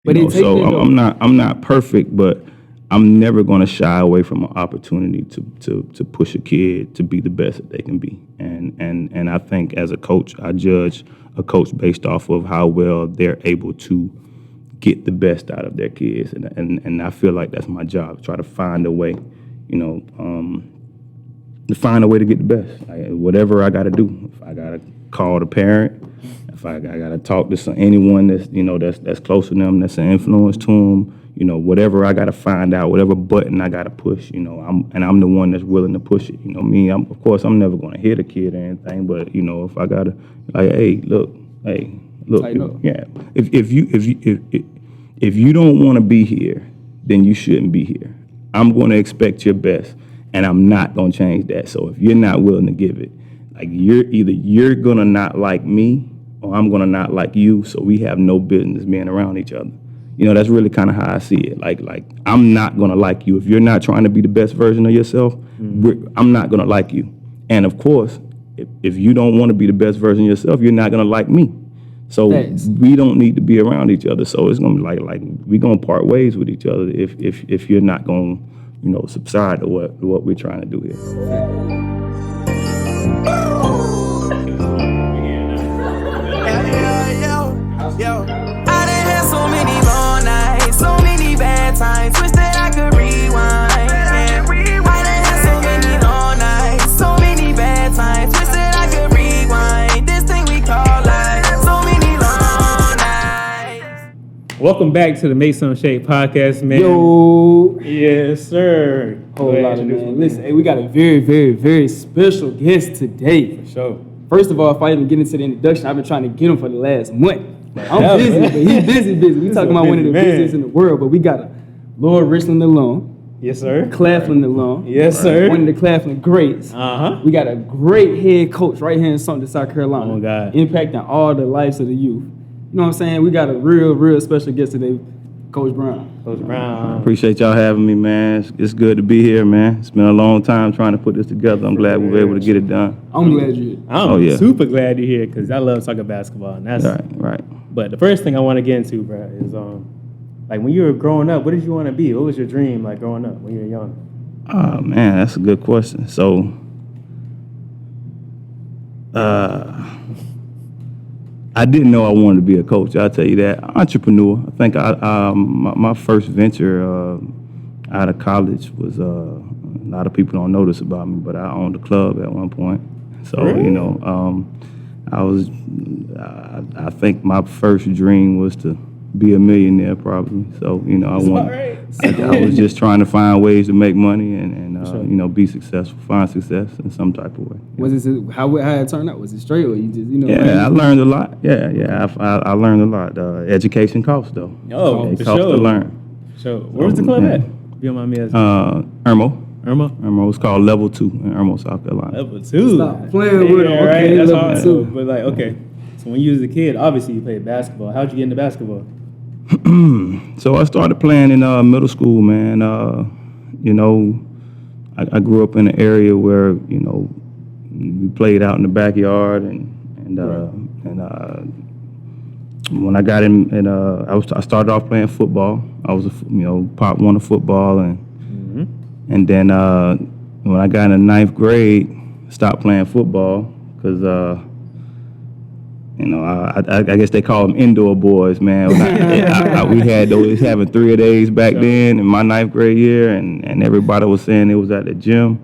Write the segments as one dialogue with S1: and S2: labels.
S1: But so I'm not perfect, but I'm never going to shy away from an opportunity to push a kid to be the best that they can be. And I think as a coach, I judge a coach based off of how well they're able to get the best out of their kids. And I feel like that's my job, try to find a way, to find a way to get the best. Whatever I got to do. If I got to call the parent, if I got to talk to anyone that's close to them, that's an influence to them, whatever I got to find out, whatever button I got to push, I'm the one that's willing to push it. Of course, I'm never going to hit a kid or anything, but if I got to, look, yeah. If you don't want to be here, then you shouldn't be here. I'm going to expect your best, and I'm not going to change that. So if you're not willing to give it, you're going to not like me, or I'm going to not like you, so we have no business being around each other. That's really kind of how I see it. Like I'm not going to like you. If you're not trying to be the best version of yourself, I'm not going to like you. And of course, if you don't want to be the best version of yourself, you're not going to like me. So we don't need to be around each other. So it's going to be like we're going to part ways with each other if you're not going to, subside to what we're trying to do here.
S2: Yo, I done had so many long nights, so many bad times, wish that I could rewind. I done had so many long nights, so many bad times, wish that I could rewind. This thing we call life, so many long nights.
S3: Welcome back to the Make Some Shake podcast, man.
S4: Yo.
S3: Yes, sir.
S4: Whole lot of man. Listen, hey, we got a very, very, very special guest today.
S3: For sure.
S4: First of all, if I even get into the introduction, I've been trying to get him for the last month. I'm busy, but he's busy. We talking about one of the busiest in the world, but we got a Lord Richland alum.
S3: Yes, sir.
S4: Claflin alum.
S3: Yes, sir.
S4: One of the Claflin greats.
S3: Uh-huh.
S4: We got a great head coach right here in SUMTER, South Carolina.
S3: Oh, God.
S4: Impacting all the lives of the youth. You know what I'm saying? We got a real, real special guest today, Coach Bryan.
S3: Coach Bryan.
S1: Appreciate y'all having me, man. It's good to be here, man. It's been a long time trying to put this together. I'm glad we were able to get it done.
S4: I'm glad you're here.
S3: I'm super glad you're here because I love talking basketball. And that's
S1: right.
S3: But the first thing I want to get into, bro, is when you were growing up, what did you want to be? What was your dream like growing up when you were young?
S1: Oh, man, that's a good question. So, I didn't know I wanted to be a coach. I'll tell you that. Entrepreneur. I think my first venture out of college was a lot of people don't know this about me, but I owned a club at one point. So
S3: Really?
S1: I think my first dream was to be a millionaire, probably. So I was just trying to find ways to make money and be successful, find success in some type of way.
S4: Was it how it turned out? Was it straight or you just
S1: Yeah, I learned a lot. Yeah. I learned a lot. Education costs though.
S3: Oh,
S1: it
S3: for
S1: costs
S3: sure.
S1: to learn.
S3: So where was the club at? If you don't mind me asking.
S1: Irmo. It's called Level 2 in Irmo, South Carolina.
S3: Level 2.
S4: Stop playing with him. Okay,
S3: right? That's
S4: level
S3: hard.
S4: 2.
S3: But like, so when you was a kid, obviously you played basketball. How'd you get into basketball?
S1: So I started playing in middle school, man. I grew up in an area where we played out in the backyard, and when I got in, I started off playing football. I was Pop won of football, and then when I got in the ninth grade, stopped playing football because. I guess they call them indoor boys, man. We had those having 3-a-days back then in my ninth grade year, and everybody was saying it was at the gym.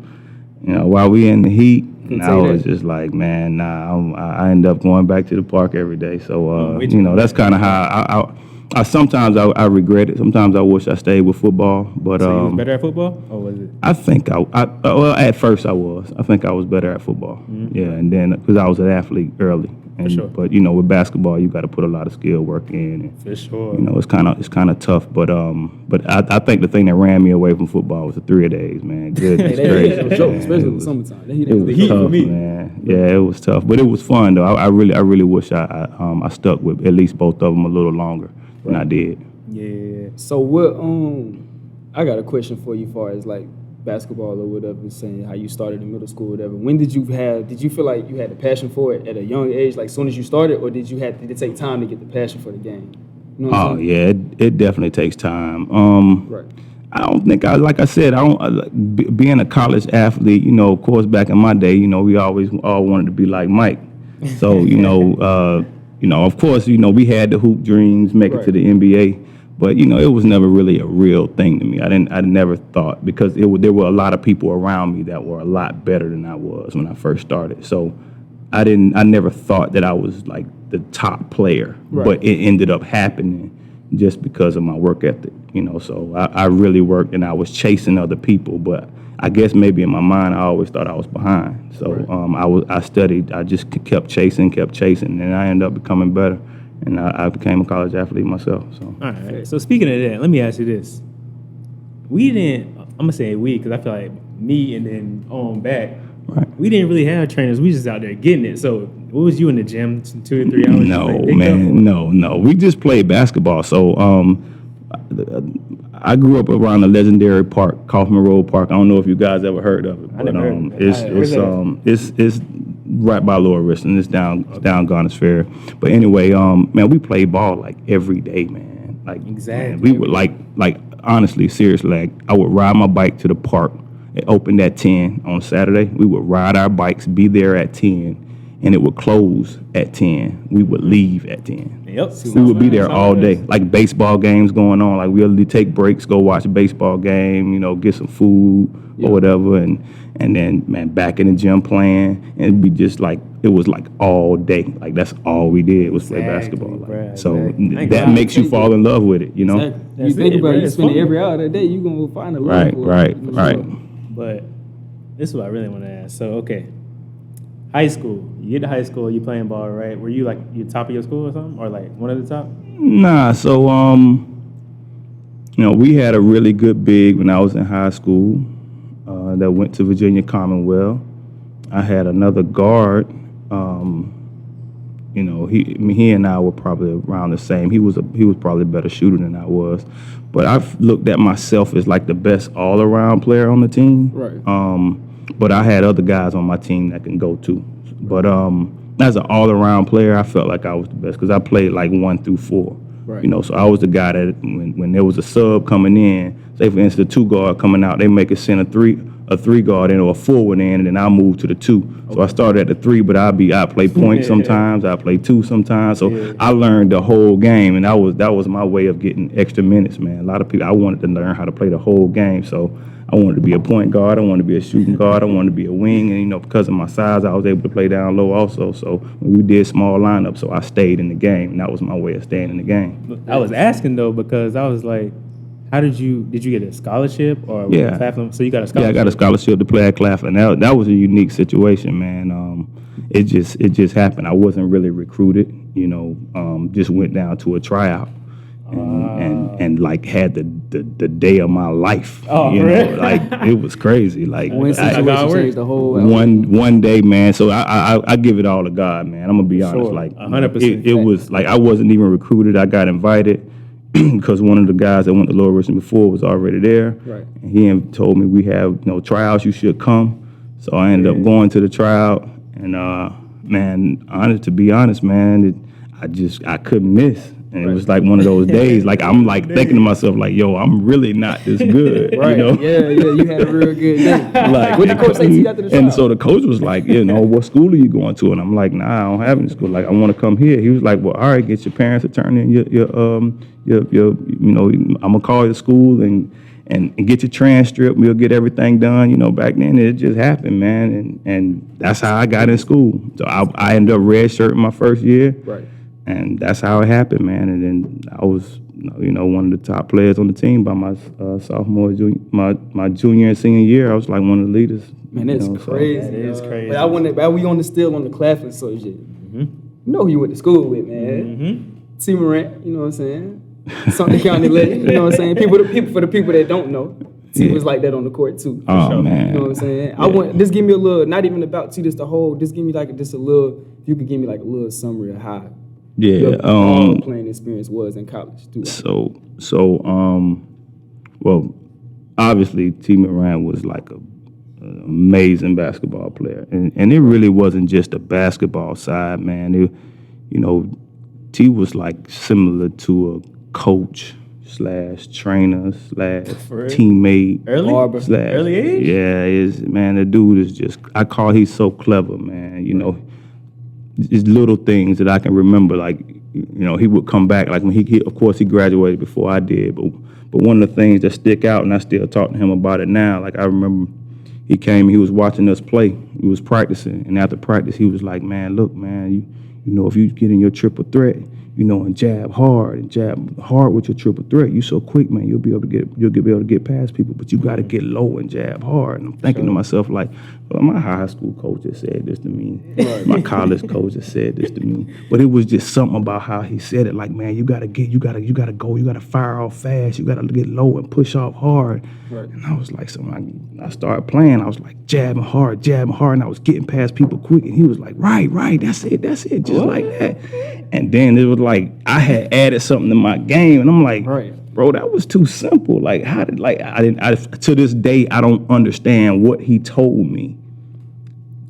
S1: While we in the heat, and I was just like, man, nah. I end up going back to the park every day. So that's kind of how I sometimes I regret it. Sometimes I wish I stayed with football, but
S3: so you was better at football, or was it?
S1: I think well, at first I was. I think I was better at football. Mm-hmm. Yeah, and then because I was an athlete early.
S3: For sure.
S1: But with basketball, you got to put a lot of skill work in. And,
S3: for sure.
S1: It's kind of tough. But I think the thing that ran me away from football was the 3-a-days, man. Goodness gracious,
S4: especially in the summertime.
S1: It was tough, man. Yeah, it was tough, but it was fun though. I really wish I stuck with at least both of them a little longer than I did.
S3: Yeah.
S4: So what? I got a question for you, as far as like basketball or whatever, saying how you started in middle school or whatever. When did you feel like you had the passion for it at a young age, like as soon as you started, or did it take time to get the passion for the game?
S1: Yeah, it definitely takes time.
S4: Right.
S1: I don't think like I said, being a college athlete, of course, back in my day, we always all wanted to be like Mike. So, of course, we had the hoop dreams, make it to the NBA, but, it was never really a real thing to me. I never thought, because there were a lot of people around me that were a lot better than I was when I first started. So I never thought that I was like the top player, but it ended up happening just because of my work ethic, So I really worked, and I was chasing other people, but I guess maybe in my mind I always thought I was behind. So I studied, I just kept chasing, and I ended up becoming better, and I became a college athlete myself. So.
S3: All right. So speaking of that, let me ask you this: I'm gonna say we, because I feel like me and then on back. Right. We didn't really have trainers. We just out there getting it. So, what was you in the gym 2 or 3 hours?
S1: No, man, no. We just played basketball. So, I grew up around the legendary park, Kaufman Road Park. I don't know if you guys ever heard of it, but it's right by Lower Richland. It's down Garner's Fair. But anyway, man, we played ball like every day, man. Like
S3: exactly.
S1: Man, we would like honestly, seriously, like I would ride my bike to the park. It opened at 10 on Saturday. We would ride our bikes, be there at 10, and it would close at 10. We would leave at 10.
S3: Yep.
S1: We would be there all day. Like baseball games going on. Like we'll take breaks, go watch a baseball game, get some food or whatever, and then, man, back in the gym playing. And it'd be just like, it was like all day. Like that's all we did was play basketball. That makes you fall in love with it,
S4: Exactly. You think about it, you spend every hour of the day, you're going to find a love for it.
S1: Right.
S3: But this is what I really want to ask. So, okay, high school. You get to high school, you playing ball, right? Were you like you top of your school or something, or like one of the top?
S1: Nah. So, we had a really good big when I was in high school that went to Virginia Commonwealth. I had another guard. He and I were probably around the same. He was probably a better shooter than I was, but I've looked at myself as like the best all around player on the team.
S4: Right.
S1: But I had other guys on my team that can go too. But as an all around player, I felt like I was the best because I played like 1 through 4. Right. So I was the guy that when there was a sub coming in, say for instance, the 2 guard coming out, they make it send a 3 guard in or a forward in, and then I move to the 2. Okay. So I started at the 3, but I play point sometimes, I play 2 sometimes. So I learned the whole game, and that was my way of getting extra minutes, man. A lot of people, I wanted to learn how to play the whole game. So I wanted to be a point guard, I wanted to be a shooting guard, I wanted to be a wing, and because of my size, I was able to play down low also. So we did small lineups, so I stayed in the game, and that was my way of staying in the game.
S3: I was asking though because I was like, how did you get a scholarship or Claflin? So you got a scholarship? Yeah, I got a scholarship
S1: to play at Claflin. That was a unique situation, man. It just happened. I wasn't really recruited, just went down to a tryout. And like had the day of my life. Oh, really? Like it was crazy. Like
S4: one situation changed the whole
S1: one day, man. So I give it all to God, man. I'm gonna be honest. Like 100%. It was like I wasn't even recruited. I got invited because one of the guys that went to Lower Richland before was already there. Right. And he told me we have tryouts. You should come. So I ended up going to the tryout. And man, to be honest, man, I couldn't miss. And it was like one of those days, like I'm like thinking to myself, like, yo, I'm really not this good.
S4: Right. Yeah, you had a real good day.
S1: Like, what the coach say to you after the trial? And so the coach was like, what school are you going to? And I'm like, nah, I don't have any school. Like, I want to come here. He was like, well, all right, get your parents to turn in your I'm gonna call your school and get your transcript. We'll get everything done. Back then it just happened, man. And that's how I got in school. So I ended up redshirting my first year. Right. And that's how it happened, man. And then I was, one of the top players on the team by my sophomore, my junior and senior year. I was like one of the leaders.
S4: Man, that's crazy.
S3: That is crazy.
S4: But we still on the Claflin subject. Mm-hmm. You know who you went to school with, man. Mm-hmm. T. Morant, you know what I'm saying? Sumter County legend, you know what I'm saying? For the people that don't know, T was like that on the court too.
S1: Oh, man.
S4: You know what I'm saying? Yeah. Just give me a little, not even about T, just give me like just a little, if you could give me like a little summary of how playing experience was in college too.
S1: Well, obviously T. Morant was like an amazing basketball player, and it really wasn't just a basketball side, man. T was like similar to a coach / trainer /
S3: For real?
S1: teammate.
S3: Early?
S4: Barber.
S1: /
S3: Early age?
S1: Yeah, man, the dude is just, he's so clever, man. You know, it's little things that I can remember. Like, you know, he would come back, like when he of course he graduated before I did, but one of the things that stick out, and I still talk to him about it now, like I remember he came, he was watching us play, he was practicing, and after practice he was like, man, look, man, you know, if you get in your triple threat, you know, and jab hard with your triple threat, you so quick, man, you'll be able to get past people, but you got to get low and jab hard. And I'm thinking to myself, like, well, my high school coach just said this to me. My college coach just said this to me. But it was just something about how he said it, like, man, you got to go, you got to fire off fast, you got to get low and push off hard. Right. And I was like, so I started playing, I was like jabbing hard, and I was getting past people quick, and he was like, right, that's it, just like that. And then it was like I had added something to my game, and I'm like, bro, that was too simple. Like, to this day, I don't understand what he told me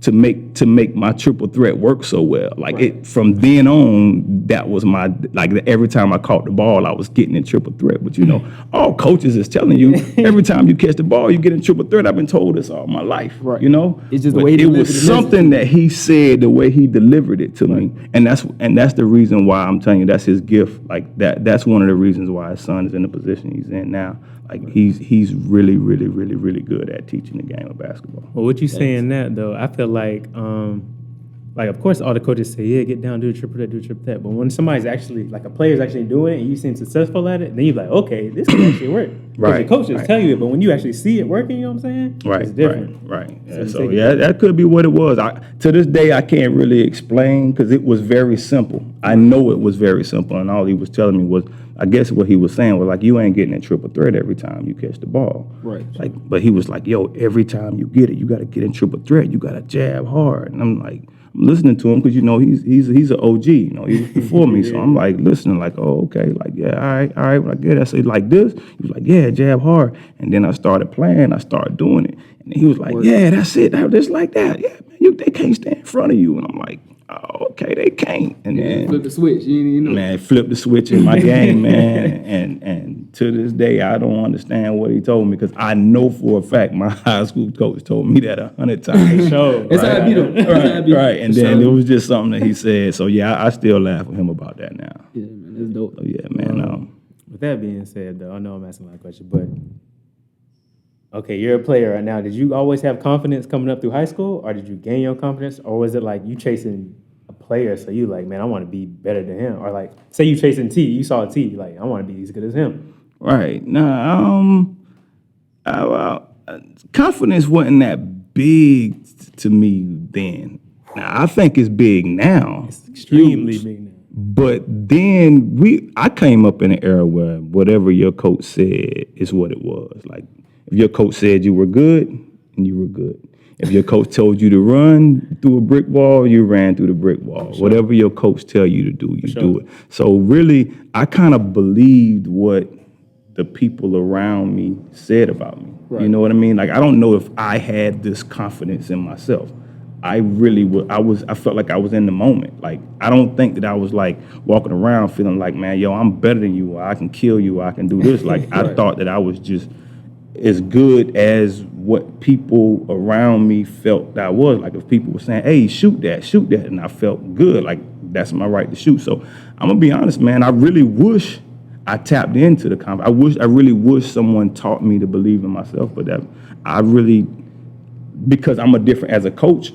S1: to make my triple threat work so well. Like it from then on, that was my, like, every time I caught the ball, I was getting in triple threat. But you know, all coaches is telling you every time you catch the ball, you get in triple threat. I've been told this all my life. Right. You know,
S4: it's just the way he delivered it.
S1: It was something that he said, the way he delivered it to me, and that's the reason why I'm telling you that's his gift. Like that's one of the reasons why his son is in the position he's in now. Like he's really, really, really, really good at teaching the game of basketball.
S3: Well, what you saying that though, I feel like of course all the coaches say, yeah, get down, do a triple that. But when somebody's actually, like a player's actually doing it and you seem successful at it, then you're like, okay, this can actually work. Right. The coaches tell you it, but when you actually see it working, you know what I'm saying? It's different.
S1: Right. So that could be what it was. To this day, I can't really explain because it was very simple. I know it was very simple, and all he was telling me was, I guess what he was saying was like, you ain't getting in triple threat every time you catch the ball. Right. Like, but he was like, yo, every time you get it, you got to get in triple threat. You got to jab hard. And I'm like, I'm listening to him because, you know, he's an OG. You know, he was before me. So I'm like listening, like, oh, okay, like, yeah, all right. When I get it, I say like this. He was like, yeah, jab hard. And then I started playing. I started doing it. And he was like, yeah, that's it. Just like that. Yeah, man, they can't stand in front of you. And I'm like, oh, okay, they can't. And then
S4: flip the switch. You know.
S1: Man, flip the switch in my game, man. And to this day, I don't understand what he told me because I know for a fact my high school coach told me that 100 times.
S4: It's how I beat him.
S1: Right. And then it was just something that he said. So yeah, I still laugh with him about that now.
S4: Yeah, man, that's dope.
S1: So yeah, man.
S3: With that being said, though, I know I'm asking a lot of questions, but okay, you're a player right now. Did you always have confidence coming up through high school, or did you gain your confidence, or was it like you chasing a player, so you like, man, I want to be better than him, or like, say you chasing T, you saw T, like, I want to be as good as him. Right.
S1: Confidence wasn't that big to me then. Now I think it's big now.
S3: It's extremely big now.
S1: But then I came up in an era where whatever your coach said is what it was. Like, if your coach said you were good, and you were good. If your coach told you to run through a brick wall, you ran through the brick wall. Sure. Whatever your coach tell you to do, you do it. So really, I kind of believed what the people around me said about me. Right. You know what I mean? Like, I don't know if I had this confidence in myself. I really I felt like I was in the moment. Like, I don't think that I was like walking around feeling like, man, yo, I'm better than you, or I can kill you, or I can do this. Like, I thought that I was just as good as what people around me felt that I was. Like, if people were saying, hey, shoot that, and I felt good, like, that's my right to shoot. So I'm gonna be honest, man, I really wish I tapped into the confidence. I really wish someone taught me to believe in myself, but that because I'm as a coach,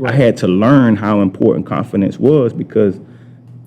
S1: I had to learn how important confidence was because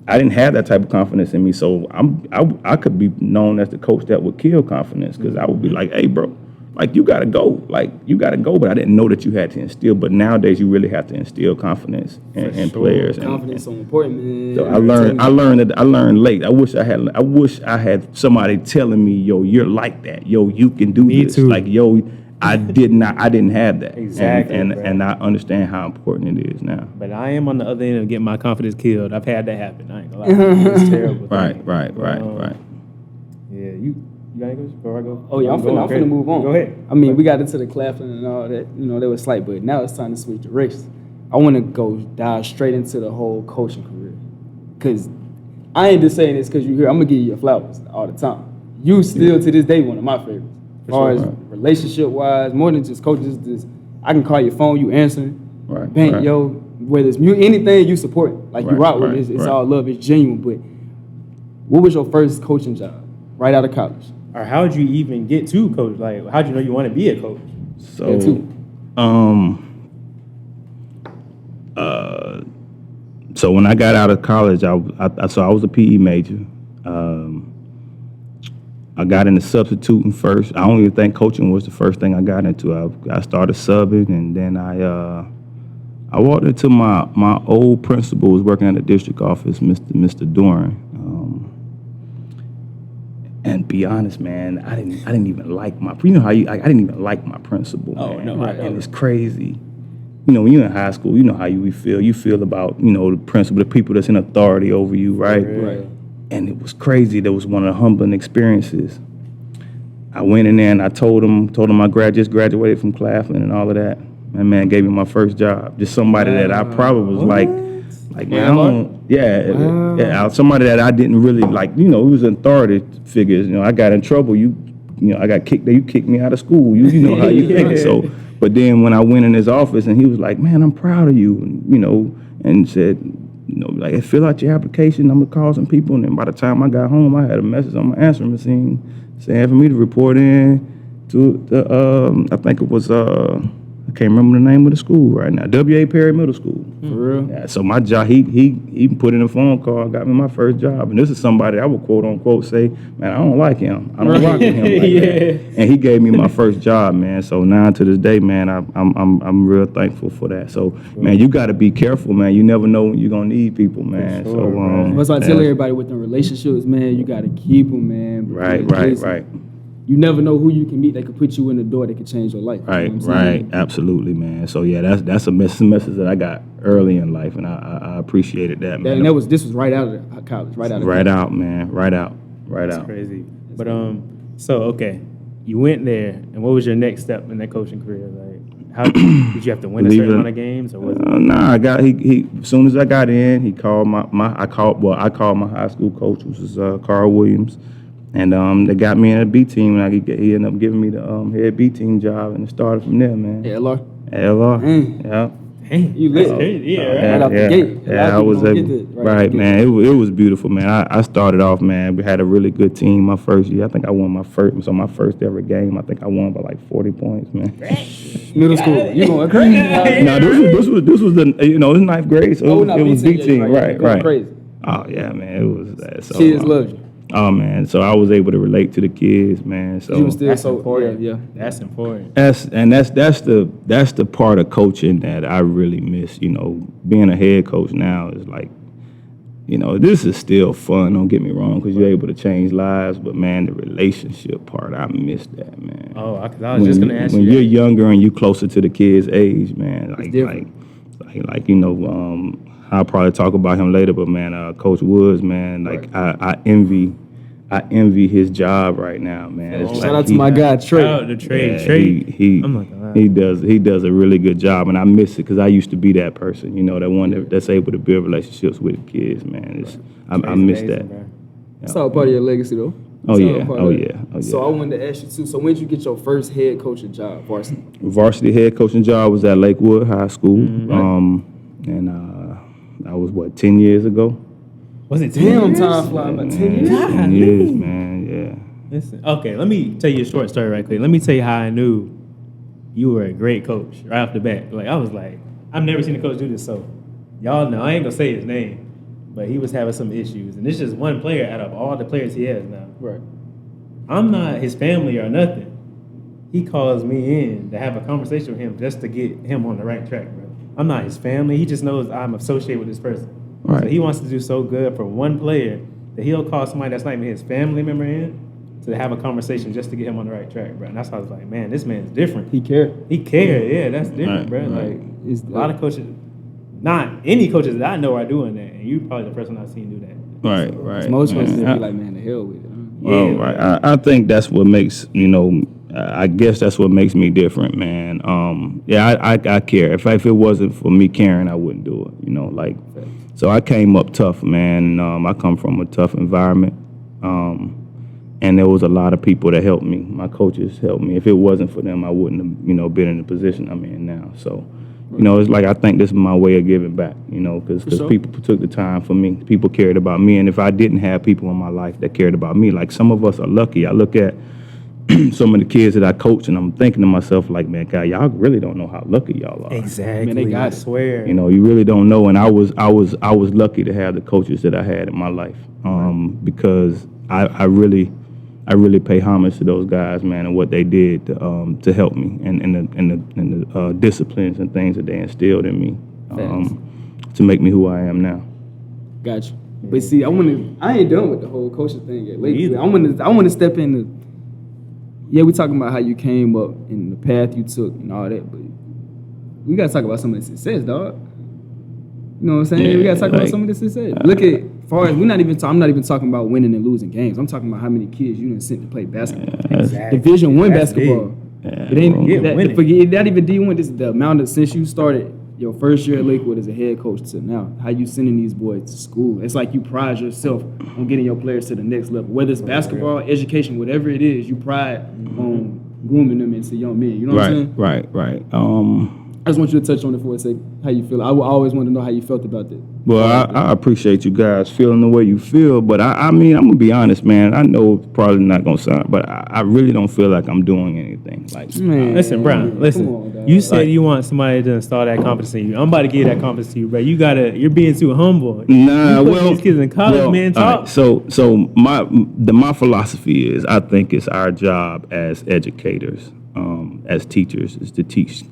S1: I didn't have that type of confidence in me. So I could be known as the coach that would kill confidence because I would be like, hey, bro, like, you got to go. But I didn't know that you had to instill. But nowadays, you really have to instill confidence in players.
S4: Confidence is so important, man.
S1: So I learned late. I wish I had somebody telling me, yo, you're like that. Yo, you can do this.
S3: Too.
S1: Like, yo, I didn't have that.
S3: Exactly.
S1: And I understand how important it is now.
S3: But I am on the other end of getting my confidence killed. I've had that happen. I ain't gonna lie. It's terrible.
S1: Right.
S3: Yeah, you got any questions before I go?
S4: Oh yeah, I'm finna move on.
S3: Go ahead.
S4: I mean, we got into the Claflin and all that. You know, they were slight, but now it's time to switch directions. I want to dive straight into the whole coaching career, cause I ain't just saying this because you hear. I'm gonna give you your flowers all the time. you still to this day one of my favorites. As far as
S1: sure.
S4: relationship wise, more than just coaches. Just I can call your phone, you answering.
S1: Right,
S4: Bang,
S1: right.
S4: yo, whether it's anything you support, like you
S1: Right,
S4: rock with,
S1: right,
S4: it's
S1: right.
S4: all love, it's genuine. But what was your first coaching job right out of college?
S3: Or how'd you even get to coach? Like, how'd you know you want to be a coach?
S1: So,
S4: That too.
S1: So when I got out of college, I was a PE major. I got into substituting first. I don't even think coaching was the first thing I got into. I started subbing, and then I walked into my old principal was working at the district office, Mr. Doran. And be honest, man, I didn't even like my. You know how I didn't even like my principal.
S3: Oh,
S1: man.
S3: no, I
S1: And
S3: don't.
S1: it's crazy. You know, when you're in high school, you know how you feel. You feel about, you know, the principal, the people that's in authority over you, right?
S4: Right.
S1: And it was crazy. That was one of the humbling experiences. I went in there and I told him I just graduated from Claflin and all of that. And man gave me my first job. Just somebody that I probably was like man, I don't, yeah, somebody that I didn't really like. You know, it was authority figures. You know, I got in trouble. You know, I got kicked. You kicked me out of school. You know how you think. So, but then when I went in his office and he was like, "Man, I'm proud of you," and you know, and said, you know, like, fill out your application. I'm gonna call some people. And then by the time I got home, I had a message on my answering machine saying for me to report in to the I think it was I can't remember the name of the school right now. W.A. Perry Middle School.
S4: For real?
S1: Yeah, so my job, he put in a phone call, got me my first job, and this is somebody I would quote unquote say, man, I don't like him. I don't rock with him like that. And he gave me my first job, man. So now to this day, man, I'm real thankful for that. So man, you got to be careful, man. You never know when you're gonna need people, man.
S3: Sure,
S1: So
S3: man.
S4: That's why I tell everybody with the relationships, man, you gotta keep them, man. because
S1: right.
S4: You never know who you can meet that could put you in the door that could change your life. You know what I'm saying?
S1: Absolutely, man. So yeah, that's a message that I got early in life, and I appreciated that, man.
S4: And this was right out of college, right out of
S1: Right
S4: college.
S1: out, man. Right out.
S3: That's crazy. But so okay, you went there, and what was your next step in that coaching career? Like, how did you have to win a certain amount of games, or was it?
S1: Nah, I got he. As soon as I got in, he called I called my high school coach, which was Carl Williams, and they got me in a B team, and he ended up giving me the head B team job, and it started from there, man.
S4: LR.
S1: LR, yeah.
S3: Dang,
S4: You lit. Right out the gate. A lot
S1: Yeah, I
S4: of
S1: was
S4: people don't
S1: able,
S4: get that
S1: right,
S4: out the
S1: man. It was beautiful, man. I started off, man. We had a really good team my first year. I think I won my first ever game. I think I won by like 40 points, man.
S4: Middle school. You going crazy?
S1: No, this was the it was ninth grade, so it was B team, right.
S4: Crazy.
S1: Oh yeah, man, it was that. So,
S4: Kids love you.
S1: Oh man, so I was able to relate to the kids, man. So
S4: You was still
S3: That's
S4: so
S3: important.
S4: yeah.
S3: That's important.
S1: that's the part of coaching that I really miss. You know, being a head coach now is like, you know, this is still fun. Don't get me wrong, because you're able to change lives. But man, the relationship part, I miss that, man.
S3: Oh, because I was just gonna ask
S1: when
S3: you.
S1: you're
S3: that.
S1: younger and you closer to the kids' age, man.
S4: different.
S1: Like you know, I'll probably talk about him later. But man, Coach Woods, man, like I envy his job right now, man. It's
S4: Shout
S1: like
S4: out to my guy Trey.
S3: Shout out to Trey.
S1: yeah,
S3: Trey.
S1: he
S3: I'm not gonna lie.
S1: he does a really good job, and I miss it because I used to be that person, you know, that one that's able to build relationships with the kids, man. I
S3: Trey's
S1: miss
S3: amazing,
S1: that.
S3: bro.
S4: It's all part of your legacy though.
S1: Oh
S4: It's all
S1: yeah,
S4: part
S1: oh
S4: of it.
S1: yeah, oh yeah.
S4: So I wanted to ask you too. So when did you get your first head coaching job, varsity?
S1: Varsity head coaching job was at Lakewood High School,
S3: Mm-hmm.
S1: and that was 10 years ago.
S3: Was it 10
S4: Damn,
S3: years?
S4: time flying by 10
S1: Man,
S4: years.
S1: 10 years, man. Yeah.
S3: Listen, okay, let me tell you a short story right quick. Let me tell you how I knew you were a great coach right off the bat. Like, I was like, I've never seen a coach do this. So, y'all know, I ain't gonna say his name, but he was having some issues. And this is just one player out of all the players he has now.
S4: Right.
S3: I'm not his family or nothing. He calls me in to have a conversation with him just to get him on the right track, bro. I'm not his family. He just knows I'm associated with this person.
S1: Right.
S3: So he wants to do so good for one player that he'll call somebody that's not even his family member in to have a conversation just to get him on the right track, bro. And that's why I was like, man, this man's different.
S4: He cared.
S3: He cared, yeah, that's different,
S1: Right,
S3: bro.
S1: right.
S3: Like,
S4: It's
S3: a lot of coaches, not any coaches that I know are doing that, and you probably the person I've seen do that.
S1: Right.
S4: Most coaches
S1: man.
S4: would be like, man, the hell with it.
S1: Well,
S3: Yeah,
S1: right. I think that's what makes, you know, I guess that's what makes me different, man. I care. If it wasn't for me caring, I wouldn't do it, you know, like. So I came up tough, man. I come from a tough environment. And there was a lot of people that helped me. My coaches helped me. If it wasn't for them, I wouldn't have, been in the position I'm in now. So, it's like I think this is my way of giving back, because
S4: sure.
S1: people took the time for me. People cared about me. And if I didn't have people in my life that cared about me, like some of us are lucky. I look at some of the kids that I coach, and I'm thinking to myself, like, man, God, y'all really don't know how lucky y'all are.
S3: Exactly.
S4: Man, they got
S3: I
S4: it.
S3: swear.
S1: You really don't know. And I was lucky to have the coaches that I had in my life, because I really pay homage to those guys, man, and what they did to help me, and the disciplines and things that they instilled in me to make me who I am now.
S4: Gotcha. But see, I ain't done with the whole coaching thing yet.
S3: Either.
S4: I want to step into. Yeah, we talking about how you came up and the path you took and all that, but we gotta talk about some of the success, dog. You know what I'm saying?
S1: Yeah,
S4: we gotta talk about
S1: like,
S4: some of the success. Look at, far as I'm not even talking about winning and losing games. I'm talking about how many kids you done sent to play basketball.
S3: Exactly.
S4: Division I
S3: That's
S4: basketball.
S3: big.
S4: It ain't
S3: winning.
S4: forget not even D1. This is the amount of since you started your first year at Lakewood as a head coach to now. How you sending these boys to school? It's like you pride yourself on getting your players to the next level. Whether it's basketball, education, whatever it is, you pride on grooming them into young men. You know what I'm saying?
S1: Right.
S4: I just want you to touch on it for a second. How you feel? I always want to know how you felt about that.
S1: Well, I appreciate you guys feeling the way you feel, but I mean, I'm gonna be honest, man. I know it's probably not gonna sound, but I really don't feel like I'm doing anything. Like,
S4: Man,
S3: Listen, Bryan,
S4: come
S3: listen.
S4: on, dog.
S3: You said you want somebody to install that confidence in you. I'm about to give that confidence to you, bro. You're being too humble.
S1: Nah,
S3: you put
S1: well,
S3: these kids in college, man.
S1: all
S3: Talk.
S1: right, so my philosophy is, I think it's our job as educators, as teachers, is to teach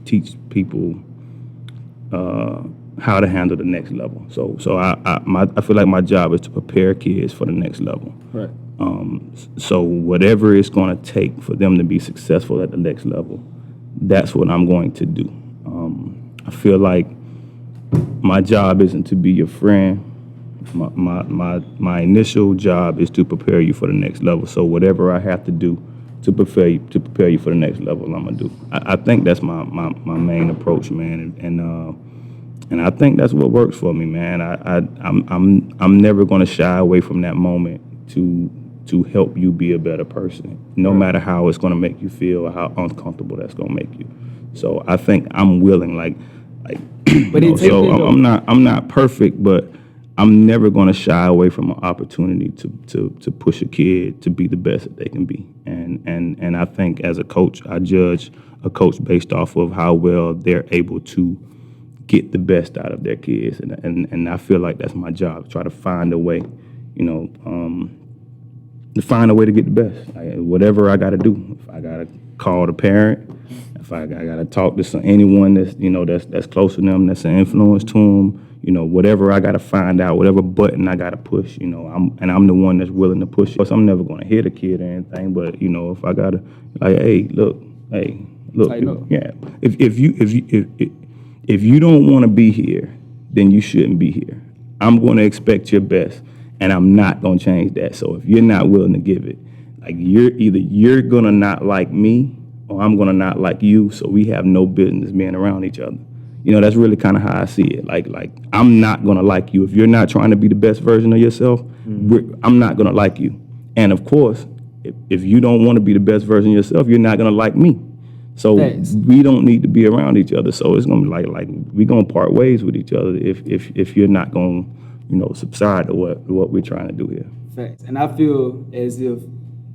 S1: people how to handle the next level. So I feel like my job is to prepare kids for the next level.
S4: Right.
S1: So whatever it's going to take for them to be successful at the next level, that's what I'm going to do. I feel like my job isn't to be your friend. My initial job is to prepare you for the next level. So whatever I have to do to prepare you for the next level, I'm gonna do. I think that's my main approach, man, and I think that's what works for me, man. I'm never gonna shy away from that moment to help you be a better person, no matter how it's gonna make you feel or how uncomfortable that's gonna make you. So I think I'm willing, like.
S4: But
S1: I'm not perfect, but I'm never going to shy away from an opportunity to push a kid to be the best that they can be. And I think as a coach, I judge a coach based off of how well they're able to get the best out of their kids. And I feel like that's my job, to try to find a way, to find a way to get the best. Whatever I got to do. If I got to call the parent, if I got to talk to anyone that's close to them, that's an influence to them, whatever I got to find out, whatever button I got to push, I'm the one that's willing to push it. I'm never going to hit a kid or anything, but if I got to, like, hey, look, yeah. If you don't want to be here, then you shouldn't be here. I'm going to expect your best, and I'm not going to change that. So if you're not willing to give it, like, you're going to not like me, or I'm going to not like you, so we have no business being around each other. That's really kind of how I see it. Like I'm not going to like you. If you're not trying to be the best version of yourself, I'm not going to like you. And of course, if you don't want to be the best version of yourself, you're not going to like me. So
S4: Thanks.
S1: we don't need to be around each other. So it's going to be like we're going to part ways with each other if you're not going to, subside to what we're trying to do here.
S4: Facts. And I feel as if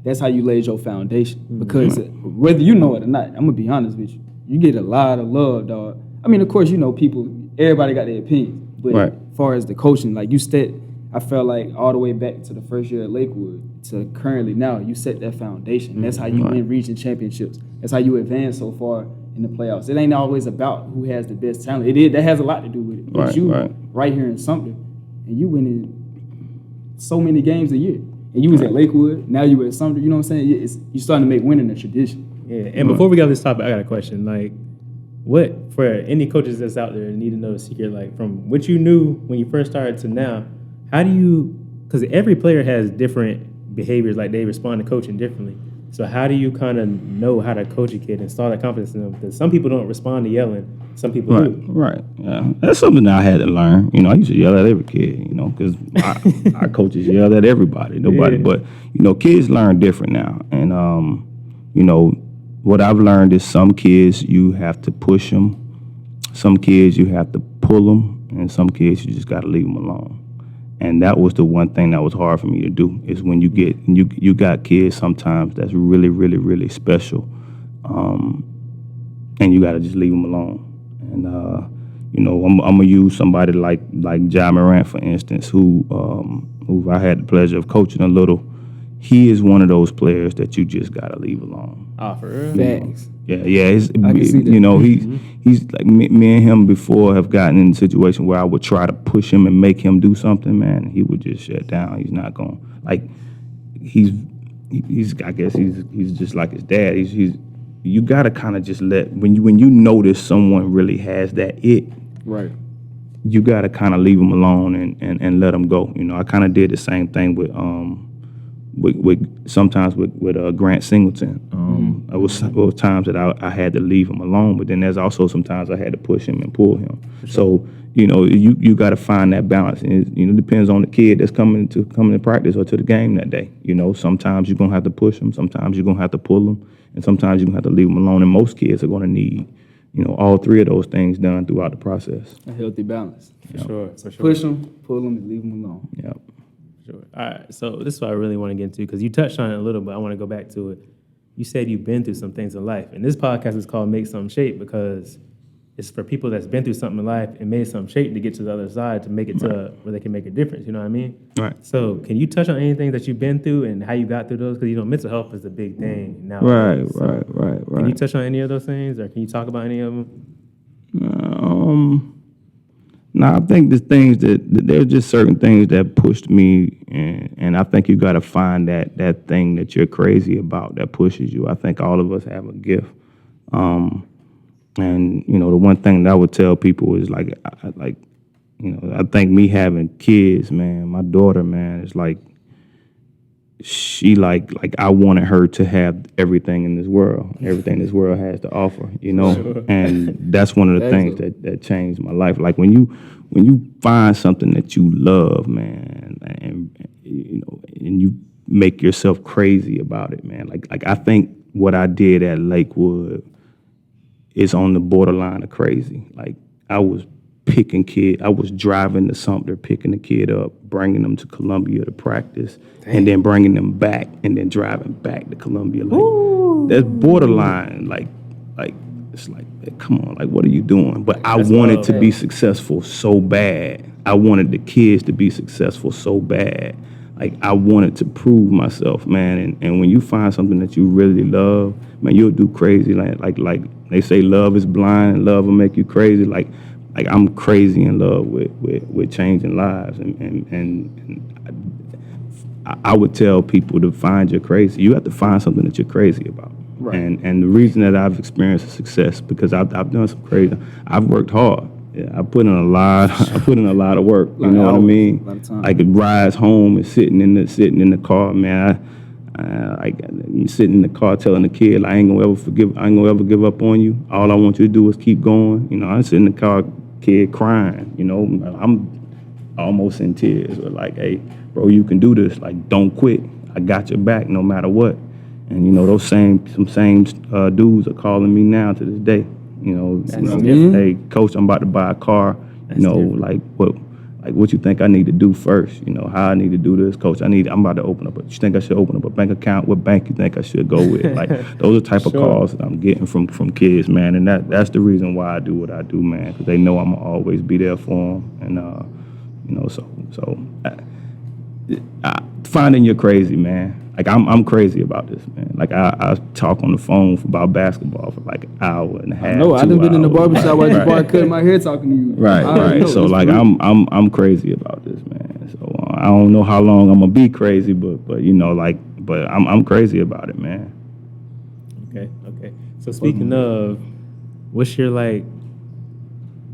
S4: that's how you laid your foundation. Because whether you know it or not, I'm going to be honest with you, you get a lot of love, dog. I mean, of course, people, everybody got their opinions. But
S1: Right.
S4: as far as the coaching, like you said, I felt like all the way back to the first year at Lakewood to currently now, you set that foundation. That's how you win region championships. That's how you advance so far in the playoffs. It ain't always about who has the best talent. That has a lot to do with it. But right here in Sumter, and you winning so many games a year. And you was at Lakewood, now you at Sumter, you know what I'm saying? You're starting to make winning a tradition.
S3: Yeah, and before we get off this topic, I got a question. Like, what, for any coaches that's out there need to know the secret, like, from what you knew when you first started to now, how do you, because every player has different behaviors, like they respond to coaching differently. So how do you kind of know how to coach a kid and install that confidence in them? Because some people don't respond to yelling. Some people do.
S1: Right. Yeah. That's something that I had to learn. You know, I used to yell at every kid, you know, because our coaches yell at everybody. Nobody,
S3: Yeah.
S1: but, you know, kids learn different now. And, you know, what I've learned is some kids you have to push them. Some kids you have to pull them. And some kids you just got to leave them alone. And that was the one thing that was hard for me to do is when you got kids sometimes that's really, really, really special. And you got to just leave them alone. And, you know, I'm going to use somebody like Ja Morant, for instance, who I had the pleasure of coaching a little. He is one of those players that you just got to leave alone.
S3: Oh, for real?
S4: Facts.
S1: Yeah.
S4: I can see that.
S1: You know, he's like me and him before have gotten in a situation where I would try to push him and make him do something, man. He would just shut down. He's not going, like, he's I guess he's just like his dad. You got to kind of just when you notice someone really has that it,
S4: Right.
S1: you got to kind of leave them alone and let them go. You know, I kind of did the same thing with sometimes with Grant Singleton. There was times that I had to leave him alone, but then there's also sometimes I had to push him and pull him. So, you know, you got to find that balance. And it, you know, depends on the kid that's coming to practice or to the game that day. You know, sometimes you're going to have to push them, sometimes you're going to have to pull them, and sometimes you're going to have to leave them alone. And most kids are going to need, you know, all three of those things done throughout the process.
S4: A healthy balance.
S3: For sure.
S4: Push them, pull them, and leave them alone.
S1: Yep.
S3: Sure. All right. So this is what I really want to get into because you touched on it a little, but I want to go back to it. You said you've been through some things in life, and this podcast is called Make Something Shape because it's for people that's been through something in life and made some shape to get to the other side to make it to where they can make a difference. You know what I mean?
S1: Right.
S3: So can you touch on anything that you've been through and how you got through those? Because you know mental health is a big thing now.
S1: Right.
S3: Can you touch on any of those things, or can you talk about any of them?
S1: No, I think the things that there's just certain things that pushed me, and I think you got to find that thing that you're crazy about that pushes you. I think all of us have a gift, and you know the one thing that I would tell people is like you know I think me having kids, man, my daughter, man, is like she like I wanted her to have everything in this world has to offer, you know. Sure. And that's one of the things that changed my life. Like when you find something that you love, man, and you know, and you make yourself crazy about it, man. Like I think what I did at Lakewood is on the borderline of crazy. Like I was driving to Sumter, picking the kid up, bringing them to Columbia to practice, and then bringing them back, and then driving back to Columbia. Like that's borderline. Like it's like, come on, like what are you doing? But I wanted to be successful so bad. I wanted the kids to be successful so bad. Like I wanted to prove myself, man. And when you find something that you really love, man, you'll do crazy. Like they say, love is blind, and love will make you crazy. Like I'm crazy in love with changing lives, and I would tell people to find your crazy. You have to find something that you're crazy about. Right. And the reason that I've experienced success because I've done some crazy. I've worked hard. Yeah, I put in a lot of work. You know what I mean? I could rise home and sitting in the car, man. I sitting in the car telling the kid, I ain't gonna ever give up on you. All I want you to do is keep going. You know, I sit in the car, kid crying. You know, I'm almost in tears. But like, hey, bro, you can do this. Like, don't quit. I got your back no matter what. And you know, those same dudes are calling me now to this day. You know, hey, coach, I'm about to buy a car. That's you know, different. What you think I need to do first? You know, how I need to do this, coach. I'm about to open up. You think I should open up a bank account? What bank you think I should go with? Like those are the type of calls that I'm getting from kids, man. And that's the reason why I do what I do, man. Because they know I'm gonna always be there for them. And you know, so finding you're crazy, man. Like I'm crazy about this, man. Like I talk on the phone about basketball for like an hour and a half.
S4: No, I done been in the barbershop while you bar cutting my hair talking to you.
S1: Right. So like I'm crazy about this, man. So I don't know how long I'm gonna be crazy, but you know, but I'm crazy about it, man.
S3: Okay. So speaking of, what's your do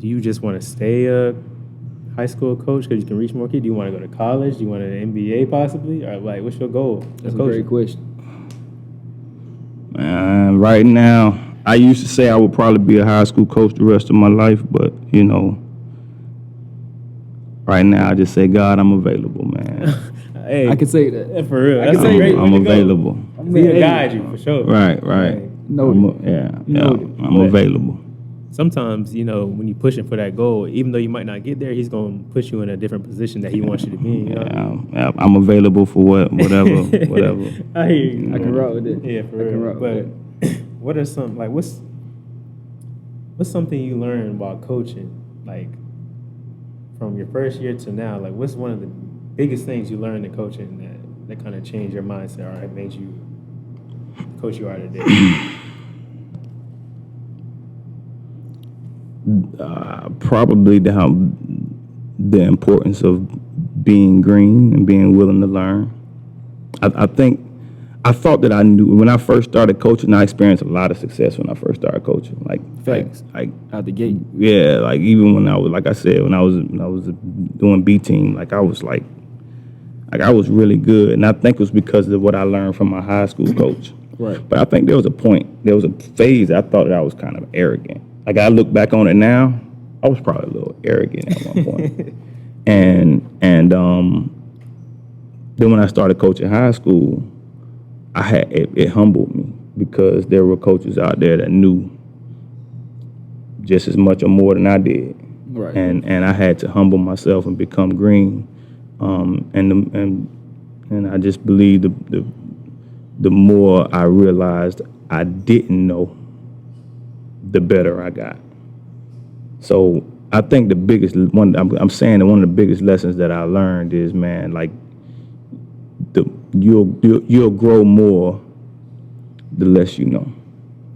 S3: you just want to stay a high school coach because you can reach more kids? Do you want to go to college? Do you want an MBA possibly? Or what's your goal?
S4: That's a great question.
S1: man. Right now, I used to say I would probably be a high school coach the rest of my life, but you know, right now I just say, God, I'm available, man.
S3: Hey,
S4: I can say that.
S3: yeah, for real.
S4: I
S3: That's
S4: can
S3: a
S4: say
S3: great
S1: I'm
S3: way to go.
S1: available.
S3: He'll guide you for sure.
S1: Right.
S4: Noted.
S1: I'm available.
S3: Sometimes, you know, when you're pushing for that goal, even though you might not get there, he's going to push you in a different position that he wants you to be in. You know what I mean?
S1: Yeah, I'm available for whatever.
S3: I hear you.
S4: I can rock with it.
S3: Yeah, for
S4: I can
S3: real.
S4: rock with
S3: But what are some, like, what's something you learned while coaching, like, from your first year to now? Like, what's one of the biggest things you learned in coaching that kind of changed your mindset or have made you the coach you are today?
S1: Probably the importance of being green and being willing to learn. I think I thought that I knew when I first started coaching. I experienced a lot of success when I first started coaching.
S4: Facts.
S1: Like
S4: Out the gate.
S1: yeah, like even when I was, like I said, when I was doing B team, like I was really good, and I think it was because of what I learned from my high school coach.
S4: Right.
S1: But I think there was a phase I thought that I was kind of arrogant. Like I look back on it now, I was probably a little arrogant at one point. and then when I started coaching high school, it humbled me because there were coaches out there that knew just as much or more than I did.
S4: Right.
S1: And I had to humble myself and become green. And I just believe the more I realized I didn't know, the better I got. So I think the biggest one, I'm saying that one of the biggest lessons that I learned is, man, like you'll grow more the less you know.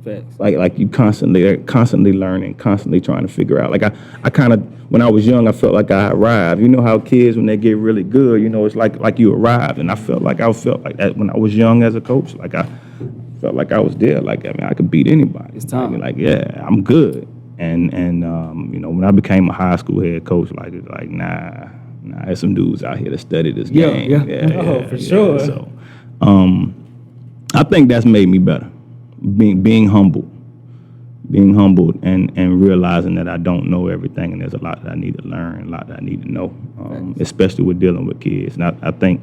S4: Facts.
S1: Like you constantly learning, constantly trying to figure out. Like I kind of, when I was young, I felt like I arrived. You know how kids, when they get really good, you know, it's like you arrived. And I felt like that when I was young as a coach. Like I felt like I was there. Like, I mean, I could beat anybody.
S4: It's time.
S1: Like yeah, I'm good. And you know, when I became a high school head coach, it's like nah, there's some dudes out here to study this game.
S3: Yeah. For sure.
S1: So, I think that's made me better. Being humbled and realizing that I don't know everything, and there's a lot that I need to learn, a lot that I need to know, especially with dealing with kids. And I think,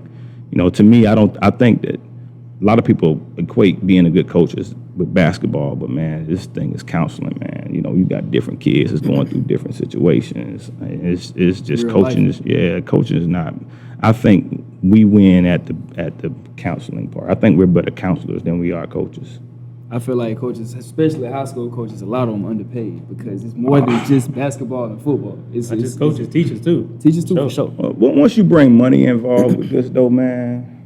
S1: you know, to me, I think that a lot of people equate being a good coach with basketball, but man, this thing is counseling, man. You know, you got different kids that's going through different situations. It's just real coaching. Coaching is not. I think we win at the counseling part. I think we're better counselors than we are coaches.
S4: I feel like coaches, especially high school coaches, a lot of them underpaid because it's more than just basketball and football. It's
S3: not just coaches, teachers too.
S4: Teachers too, for sure.
S1: Well, once you bring money involved with this, though, man,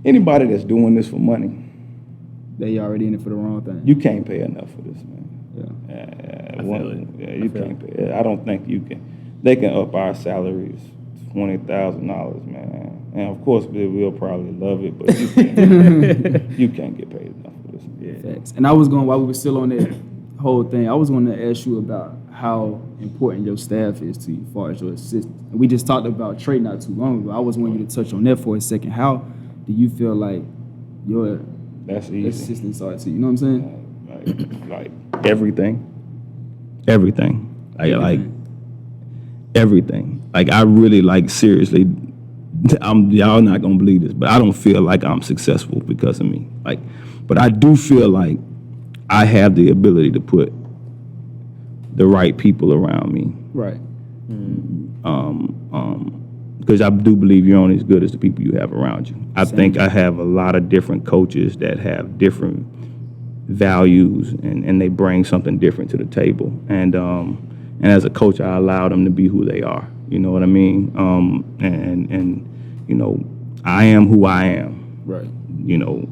S1: anybody that's doing this for money,
S4: they already in it for the wrong thing.
S1: You can't pay enough for this, man.
S3: Yeah.
S1: You can't pay. I don't think you can. They can up our salaries $20,000, man. And of course, we'll probably love it, but you can't, you can't get paid enough for this.
S4: Yeah. Facts. And I was while we were still on that whole thing, I was going to ask you about how important your staff is to you as far as your assistants. And we just talked about Trey not too long ago. I was wanting you to touch on that for a second. How do you feel like your assistants are to you? You know what I'm saying?
S1: Like everything. Like everything. Like I really, like, seriously, y'all not gonna believe this, but I don't feel like I'm successful because of me. Like, but I do feel like I have the ability to put the right people around me.
S4: Right.
S1: Because I do believe you're only as good as the people you have around you. I think I have a lot of different coaches that have different values and they bring something different to the table. And as a coach, I allow them to be who they are. You know what I mean? And you know, I am who I am.
S4: Right.
S1: You know,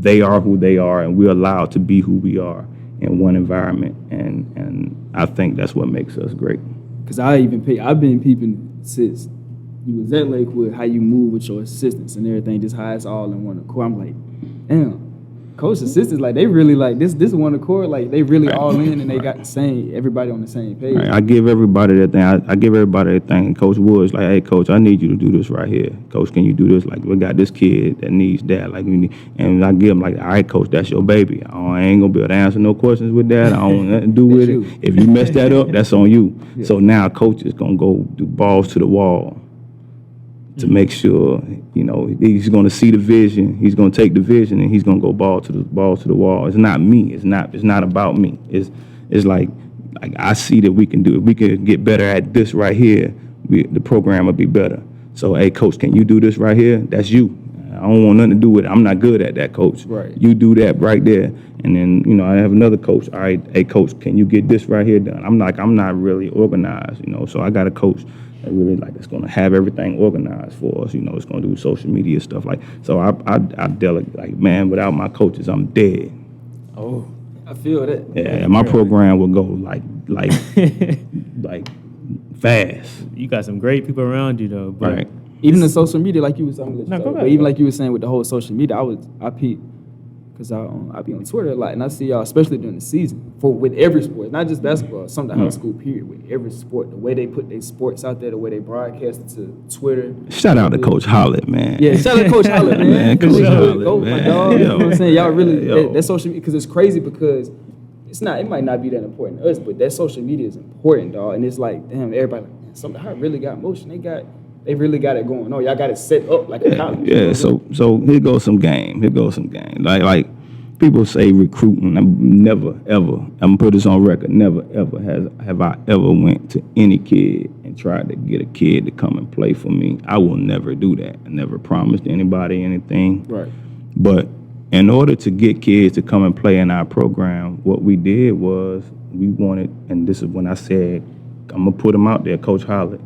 S1: they are who they are, and we're allowed to be who we are in one environment. And I think that's what makes us great.
S4: Because I've been peeping since you was at Lakewood, how you move with your assistants and everything, just how it's all in one accord. I'm like, damn. coach assistants, like they really like this is one accord, like they really all in and they got the same, everybody on the same page.
S1: Right. I give everybody that thing. I give everybody that thing. And Coach Woods like, hey, Coach, I need you to do this right here. Coach, can you do this? Like, we got this kid that needs that. Like, and I give him like, all right, Coach, that's your baby. I ain't gonna be able to answer no questions with that. I don't want nothing to do with it. If you mess that up, that's on you. Yeah. So now Coach is gonna go do balls to the wall to make sure, you know, he's going to see the vision. He's going to take the vision and he's going to go balls to the wall. It's not me. It's not about me. It's like I see that we can do it. We can get better at this right here. The program will be better. So, hey, Coach, can you do this right here? That's you. I don't want nothing to do with it. I'm not good at that, Coach. Right. You do that right there. And then, you know, I have another coach. All right, hey, Coach, can you get this right here done? I'm not really organized, you know. So I got a coach that really it's going to have everything organized for us. You know, it's going to do social media stuff. So I delegate. Man, without my coaches, I'm dead.
S4: Oh, I feel that.
S1: Yeah, my program will go like fast.
S3: You got some great people around you though. But
S1: right.
S4: Even the social media, like you was saying, like you were saying with the whole social media, I peep because I be on Twitter a lot, and I see y'all, especially during the season, with every sport, not just basketball, some of the high school period, with every sport, the way they put their sports out there, the way they broadcast it to Twitter.
S1: Shout out to Coach Hollett, man.
S4: Yeah, shout out to Coach Hollett, man.
S1: Coach Hollett, man.
S4: My dog. You know what I'm saying? Y'all really, that social media, because it's crazy because it might not be that important to us, but that social media is important, dog. And it's like, damn, everybody, like, man, something I really got motion. They really got it going on. Y'all got it set up like a college.
S1: Yeah, so here goes some game. Like people say recruiting. I'm never, ever, I'm going to put this on record, never, ever have I ever went to any kid and tried to get a kid to come and play for me. I will never do that. I never promised anybody anything. Right. But in order to get kids to come and play in our program, what we did was we wanted, and this is when I said, I'm going to put them out there, Coach Hollett.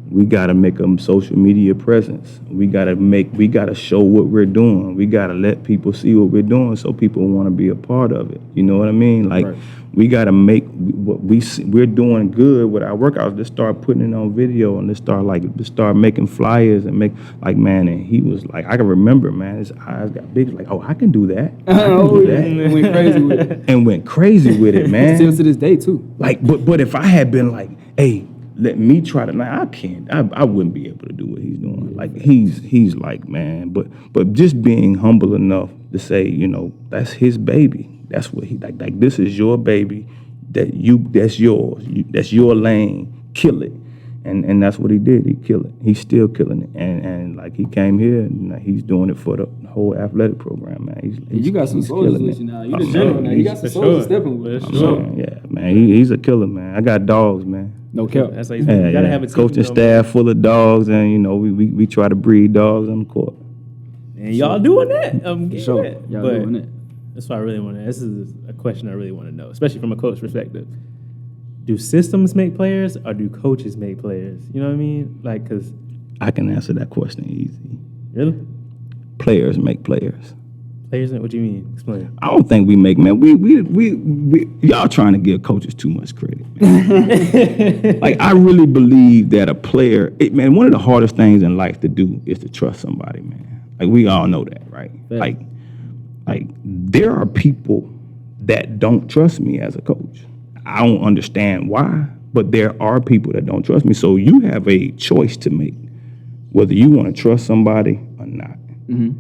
S1: We got to make a social media presence. We got to show what we're doing. We got to let people see what we're doing so people want to be a part of it. You know what I mean? Like, right. We got to make what we're doing good with our workouts. Let's start putting it on video and let's start making flyers and man, and he was like, I can remember, man, his eyes got big, like, oh, I can do that.
S4: And went crazy with it.
S1: And went crazy with it, man.
S4: Still to this day, too.
S1: Like, but if I had been like, hey, let me try to. I can't. I wouldn't be able to do what he's doing. Like he's like, man. But just being humble enough to say, you know, that's his baby. That's what he like. This is your baby. That's yours. That's your lane. Kill it. And that's what he did. He killed it. He's still killing it. And like he came here and he's doing it for the whole athletic program, man.
S4: You got some soldiers with you now. You the general now. You got some soldiers stepping with you.
S1: Yeah, man. He's a killer, man. I got dogs, man.
S4: No cap.
S3: That's like you gotta have a team,
S1: coaching staff full of dogs, and you know we try to breed dogs on the court.
S3: And y'all doing that?
S4: Sure, y'all doing it.
S3: That's why I really want to. This is a question I really want to know, especially from a coach perspective. Do systems make players, or do coaches make players? You know what I mean? Like, cause
S1: I can answer that question easy.
S3: Really? Players
S1: make players.
S3: Players? What do you mean? Explain.
S1: I don't think we make, man. We y'all trying to give coaches too much credit, man. Like, I really believe that a player, man, one of the hardest things in life to do is to trust somebody, man. Like, we all know that, right? Yeah. Like there are people that don't trust me as a coach. I don't understand why, but there are people that don't trust me. So you have a choice to make, whether you want to trust somebody or not. Mm-hmm.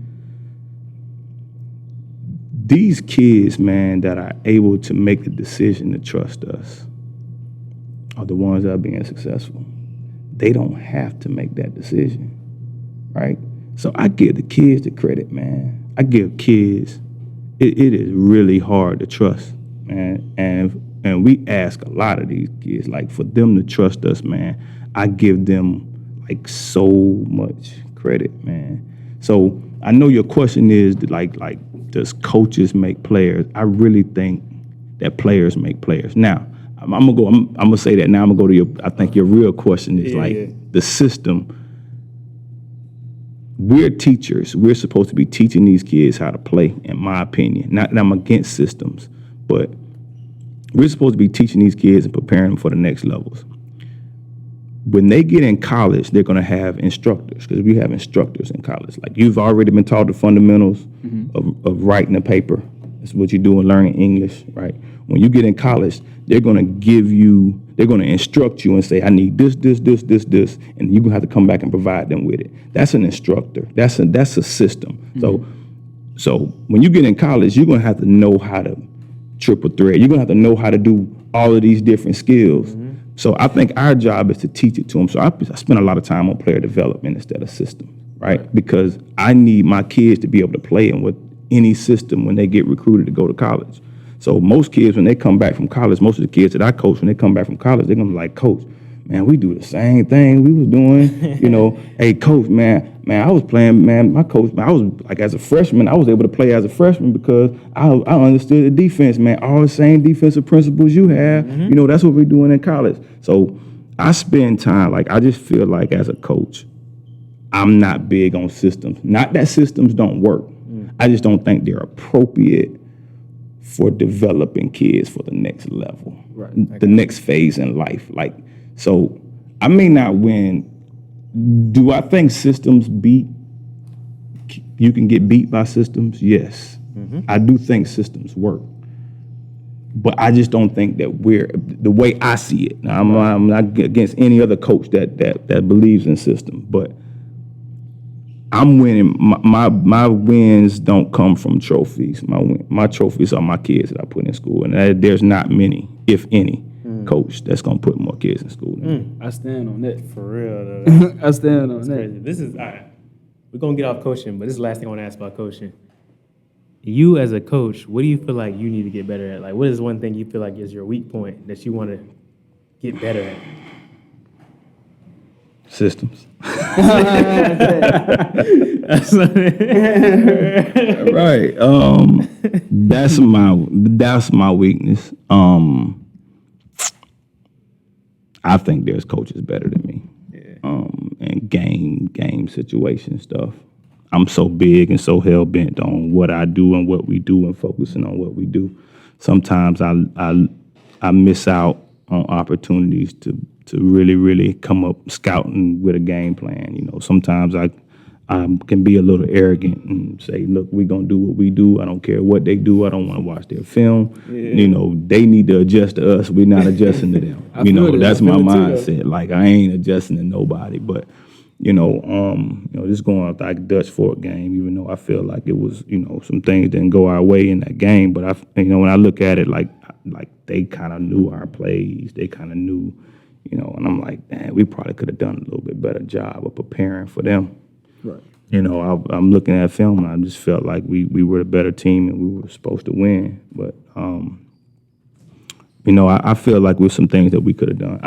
S1: These kids, man, that are able to make the decision to trust us are the ones that are being successful. They don't have to make that decision, right? So I give the kids the credit, man. I give kids, it is really hard to trust, man. And we ask a lot of these kids, like, for them to trust us, man, I give them, like, so much credit, man. So I know your question is, like, does coaches make players? I really think that players make players. Now, I'm gonna say that now. I'm gonna go to I think your real question is the system. We're teachers. We're supposed to be teaching these kids how to play, in my opinion. Not that I'm against systems, but we're supposed to be teaching these kids and preparing them for the next levels. When they get in college, they're going to have instructors, because we have instructors in college. Like, you've already been taught the fundamentals of writing a paper. It's what you do in learning English, right? When you get in college, they're going to instruct you and say, I need this, and you're going to have to come back and provide them with it. That's an instructor. That's a system. So when you get in college, you're going to have to know how to triple thread. You're going to have to know how to do all of these different skills. So I think our job is to teach it to them. So I spend a lot of time on player development instead of system, right? Because I need my kids to be able to play in with any system when they get recruited to go to college. So most kids, when they come back from college, most of the kids that I coach, when they come back from college, they're going to be like, Coach, man, we do the same thing we was doing. Hey, Coach, man, I was playing, man, my coach, man, I was like, as a freshman, I was able to play as a freshman because I understood the defense, man, all the same defensive principles you have. That's what we're doing in college. So I spend time, like, I just feel like as a coach, I'm not big on systems. Not that systems don't work. I just don't think they're appropriate for developing kids for the next level, the next phase in life. Like, so I may not win. Do I think systems you can get beat by systems? Yes. I do think systems work. But I just don't think that the way I see it. Now, I'm not against any other coach that believes in systems, but I'm winning. My wins don't come from trophies. My trophies are my kids that I put in school, and there's not many, if any, coach that's gonna put more kids in school.
S4: I stand on that.
S3: For real, though.
S4: I stand on that.
S3: Crazy. This is all right. We're gonna get off coaching, but this is the last thing I want to ask about coaching. You as a coach, what do you feel like you need to get better at? Like, what is one thing you feel like is your weak point that you want to get better at?
S1: Systems.
S3: That's
S1: Right. That's my weakness. I think there's coaches better than me. And game situation stuff. I'm so big and so hell bent on what I do and what we do and focusing on what we do. Sometimes I miss out on opportunities to really, really come up scouting with a game plan. Sometimes I can be a little arrogant and say, look, we're going to do what we do. I don't care what they do. I don't want to watch their film. They need to adjust to us. We're not adjusting to them. That's my mindset. Like, I ain't adjusting to nobody. But, just going out like Dutch Fork game, even though I feel like it was, some things didn't go our way in that game. But, when I look at it, like they kind of knew our plays. They kind of knew, and I'm like, man, we probably could have done a little bit better job of preparing for them.
S4: Right.
S1: I'm looking at film and I just felt like we were the better team and we were supposed to win. But, I feel like with some things that we could have done.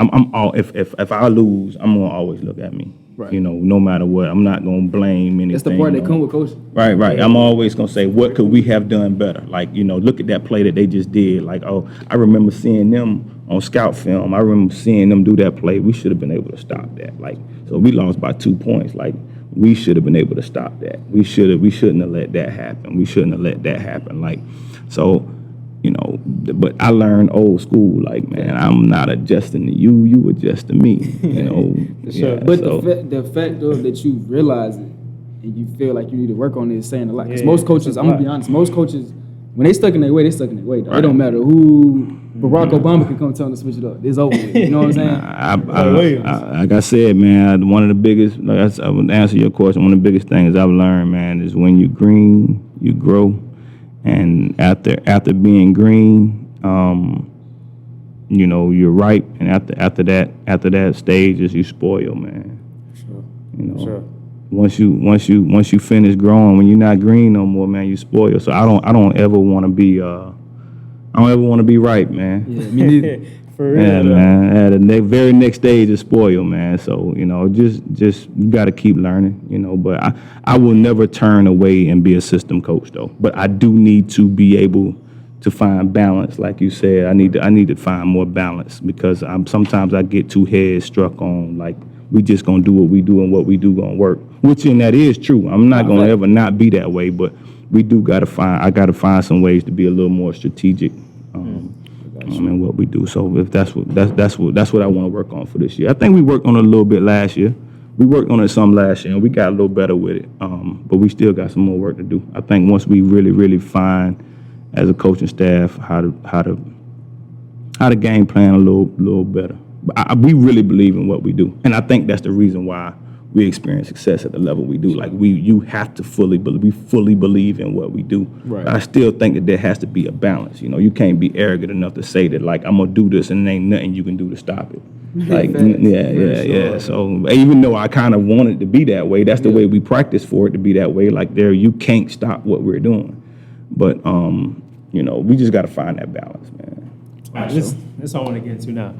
S1: If I lose, I'm going to always look at me.
S4: Right.
S1: No matter what. I'm not going to blame anything.
S4: That's the part that come with coaching.
S1: Right. I'm always going to say, what could we have done better? Like, look at that play that they just did. Like, I remember seeing them on scout film. I remember seeing them do that play. We should have been able to stop that. Like, so we lost by 2 points. Like, we should have been able to stop that. We shouldn't have let that happen. We shouldn't have let that happen. Like, so, but I learned old school, like, man, I'm not adjusting to you, you adjust to me,
S3: Sure.
S4: But the fact though that you realize it and you feel like you need to work on it is saying a lot. Because most coaches, I'm going to be honest, most coaches, when they stuck in their way, they stuck in their way. Right. It don't matter who, Barack Obama can come tell them to switch it up. It's over with. You know what I'm saying?
S1: Like I said, man, one of the biggest, I would answer your question, one of the biggest things I've learned, man, is when you green, you grow. And after being green, you're ripe. And after that stage is you spoil, man. Sure.
S3: Sure.
S1: Once you finish growing, when you're not green no more, man, you spoil. So I don't ever want to be ripe, man.
S4: Yeah, me neither.
S3: For real.
S1: Yeah, man. At the very next stage is spoil, man. So, just you got to keep learning, But I will never turn away and be a system coach, though. But I do need to be able to find balance, like you said. I need to find more balance because sometimes I get too head struck on like we just gonna do what we do and what we do gonna work. Which and that is true. I'm not gonna ever not be that way, but we do I gotta find some ways to be a little more strategic. In what we do. So if that's what I want to work on for this year. I think we worked on it a little bit last year. We worked on it some last year and we got a little better with it. But we still got some more work to do. I think once we really, really find as a coaching staff how to game plan a little better. But we really believe in what we do, and I think that's the reason why we experience success at the level we do. Like you have to fully believe in what we do.
S4: Right.
S1: I still think that there has to be a balance. You know, you can't be arrogant enough to say that like I'm gonna do this and there ain't nothing you can do to stop it. Like yeah. So even though I kind of want it to be that way, that's the way we practice for it to be that way. Like you can't stop what we're doing. But you know, we just got to find that balance, man.
S3: All right, this I want to get into now.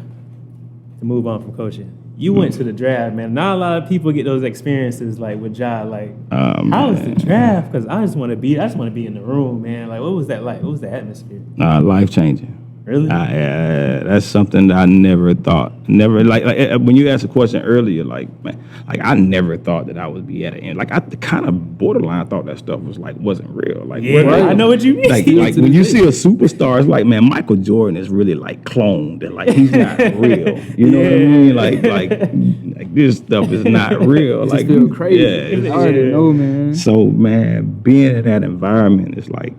S3: To move on from coaching. You went to the draft, man. Not a lot of people get those experiences like with Ja. Like, how was the draft? Because I just want to be in the room, man. Like, what was that like? What was the atmosphere?
S1: Life changing.
S3: Really?
S1: That's something that I never thought. Never like when you asked a question earlier, like man, like I never thought that I would be at an end. Like I kind of borderline thought that stuff wasn't real. Like
S3: yeah, I know what you mean.
S1: Like when you see a superstar, it's like man, Michael Jordan is really like cloned and like he's not real. You know what I mean? Like this stuff is not real.
S4: It
S1: like
S4: just feel crazy.
S1: Yeah,
S4: I already know, man.
S1: So man, being in that environment is like.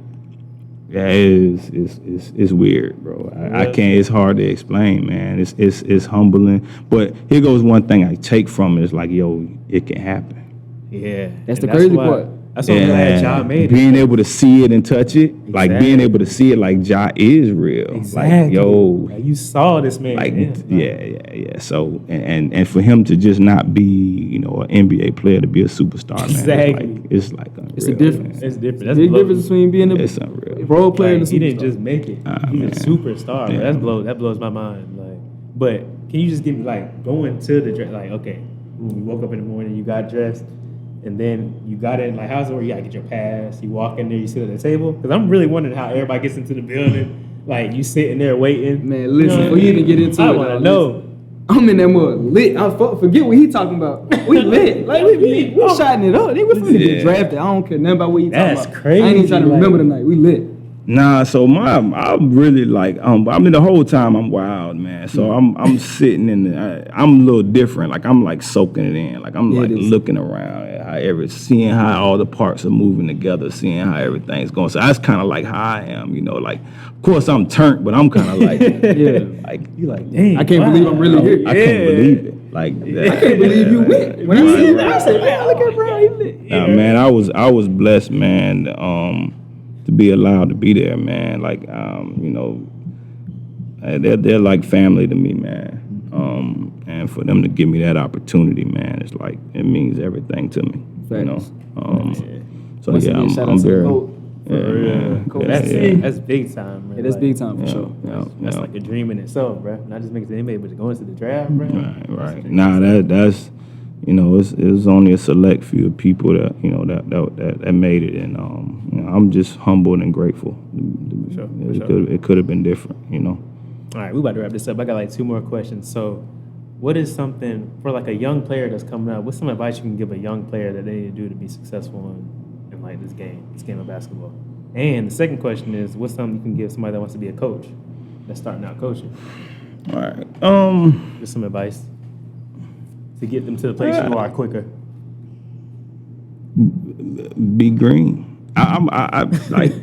S1: Yeah, it's weird, bro. I can't. It's hard to explain, man. It's humbling. But here goes one thing I take from it. It's like, yo, it can happen.
S3: Yeah,
S4: that's the crazy part.
S3: That's what I'm glad Ja made it.
S1: Being able to see it and touch it, like being able to see it, like Ja is real.
S3: Exactly.
S1: Like yo,
S3: like, you saw this man.
S1: Like yeah. So and for him to just not be, you know, an NBA player to be a superstar, man.
S3: Exactly.
S1: It's like unreal,
S4: it's a difference.
S3: Man. It's different.
S4: That's big difference between being a role player and a superstar.
S3: He didn't just make it. He's a superstar.
S1: Yeah.
S3: That blows my mind. Like, but can you just give me like going to the dress? Like, okay, when you woke up in the morning, you got dressed. And then you got in, like, how's it work? You gotta get your pass. You walk in there, you sit at the table. Because I'm really wondering how everybody gets into the building. Like, you sitting there waiting.
S4: Man, listen, before you even get into it,
S3: I want to know.
S4: I'm in that mud lit. I forget what he talking about. We lit. Like, we shotting it up. They was finna get drafted. I don't care nothing about what he talking about.
S3: That's crazy.
S4: I ain't even trying to remember the night. We lit.
S1: Nah, so I'm really like I mean the whole time I'm wild, man. So I'm sitting in I'm a little different. Like I'm like soaking it in. Like I'm like looking around at seeing how all the parts are moving together, seeing how everything's going. So that's kind of like how I am, you know. Like of course I'm turned, but I'm kind of like like you like dang,
S4: I can't believe I'm really here.
S1: I can't believe it. Like
S4: I can't believe you went. When I see that, I said, man, look at Bryan, he lit.
S1: Man, I was blessed, man. To be allowed to be there, man. Like, you know, they're like family to me, man. And for them to give me that opportunity, man, it's like it means everything to me.
S4: Facts.
S1: You know. So
S4: Once
S1: yeah,
S4: again,
S1: I'm very.
S3: That's big time, man.
S4: Yeah, that's big time for sure.
S3: That's like a dream in itself, bro. Not just making the NBA, but going to the draft, bro.
S1: Right. Nah, that's. You know, it was only a select few of people that you know that made it, and you know, I'm just humbled and grateful. It could have been different, you know.
S3: All right, we about to wrap this up. I got like 2 more questions. So, what is something for like a young player that's coming up? What's some advice you can give a young player that they need to do to be successful in like this game of basketball? And the second question is, what's something you can give somebody that wants to be a coach that's starting out coaching?
S1: All right.
S3: Just some advice to get them to the place you are quicker.
S1: Be green. I like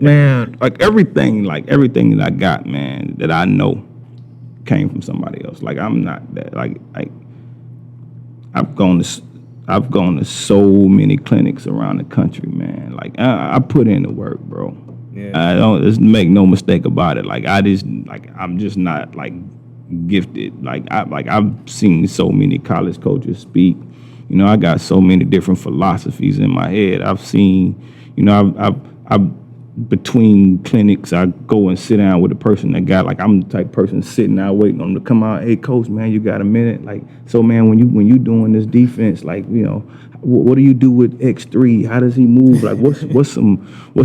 S1: man, like everything that I got, man, that I know came from somebody else. Like I'm not that like I've gone to so many clinics around the country, man. Like I put in the work, bro.
S3: Yeah.
S1: I don't just make no mistake about it. Like I'm just not like gifted. Like I've seen so many college coaches speak. You know, I got so many different philosophies in my head. I've seen, you know, I've between clinics, I go and sit down with a person that got, like, I'm the type of person sitting out waiting on them to come out. Hey, coach, man, you got a minute? Like, so, man, when you doing this defense, like, you know, what do you do with X3? How does he move? Like, what's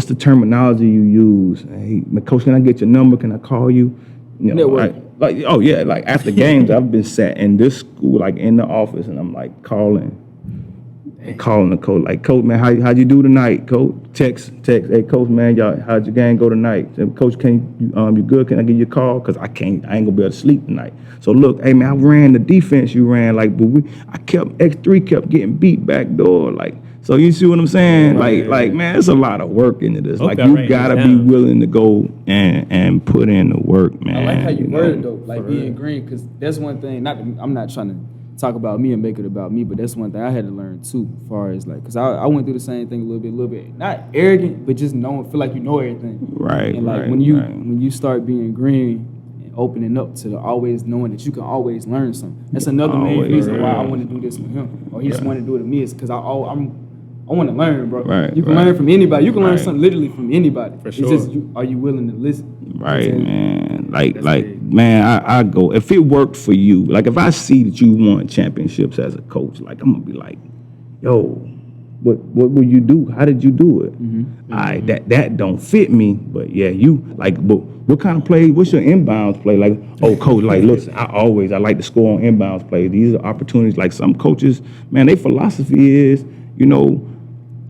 S1: the terminology you use? Hey, coach, can I get your number? Can I call you? You know, like, oh yeah, like after games, I've been sat in this school, like in the office, and I'm like calling the coach, like, coach, man, how'd you do tonight, coach? Text, hey, coach, man, how'd your game go tonight? Coach, you good? Can I give you a call? Cause I ain't gonna be able to sleep tonight. So look, hey man, I ran the defense you ran, like, but X3 kept getting beat back door, like. So you see what I'm saying? Like man, it's a lot of work into this. Like
S3: Okay,
S1: you
S3: right,
S1: gotta be
S3: down.
S1: willing to go and put in the work, man.
S4: I like how you
S1: know?
S4: word it though, like being green, because that's one thing. I'm not trying to talk about me and make it about me, but that's one thing I had to learn too, as far as like, because I went through the same thing a little bit, not arrogant, but just feel like you know everything.
S1: Right,
S4: And like
S1: right,
S4: when you
S1: right.
S4: when you start being green and opening up to always knowing that you can always learn something. That's another main
S1: Always,
S4: reason why I
S1: right.
S4: want to do this with him, or he just want to do it with me, is because I want to learn, bro.
S1: Right,
S4: You can
S1: right.
S4: learn from anybody. You can learn
S1: Right.
S4: something literally from anybody.
S3: For
S4: It's
S3: sure.
S4: just are you willing to listen?
S1: Right, man. Like,
S3: That's big.
S1: man, I go, if it worked for you, like if I see that you won championships as a coach, like I'm gonna be like, yo, what will you do? How did you do it? All right, that don't fit me, but yeah, you like, but what kind of play? What's your inbounds play? Like, oh, coach, like, listen, I like to score on inbounds plays. These are opportunities. Like some coaches, man, their philosophy is,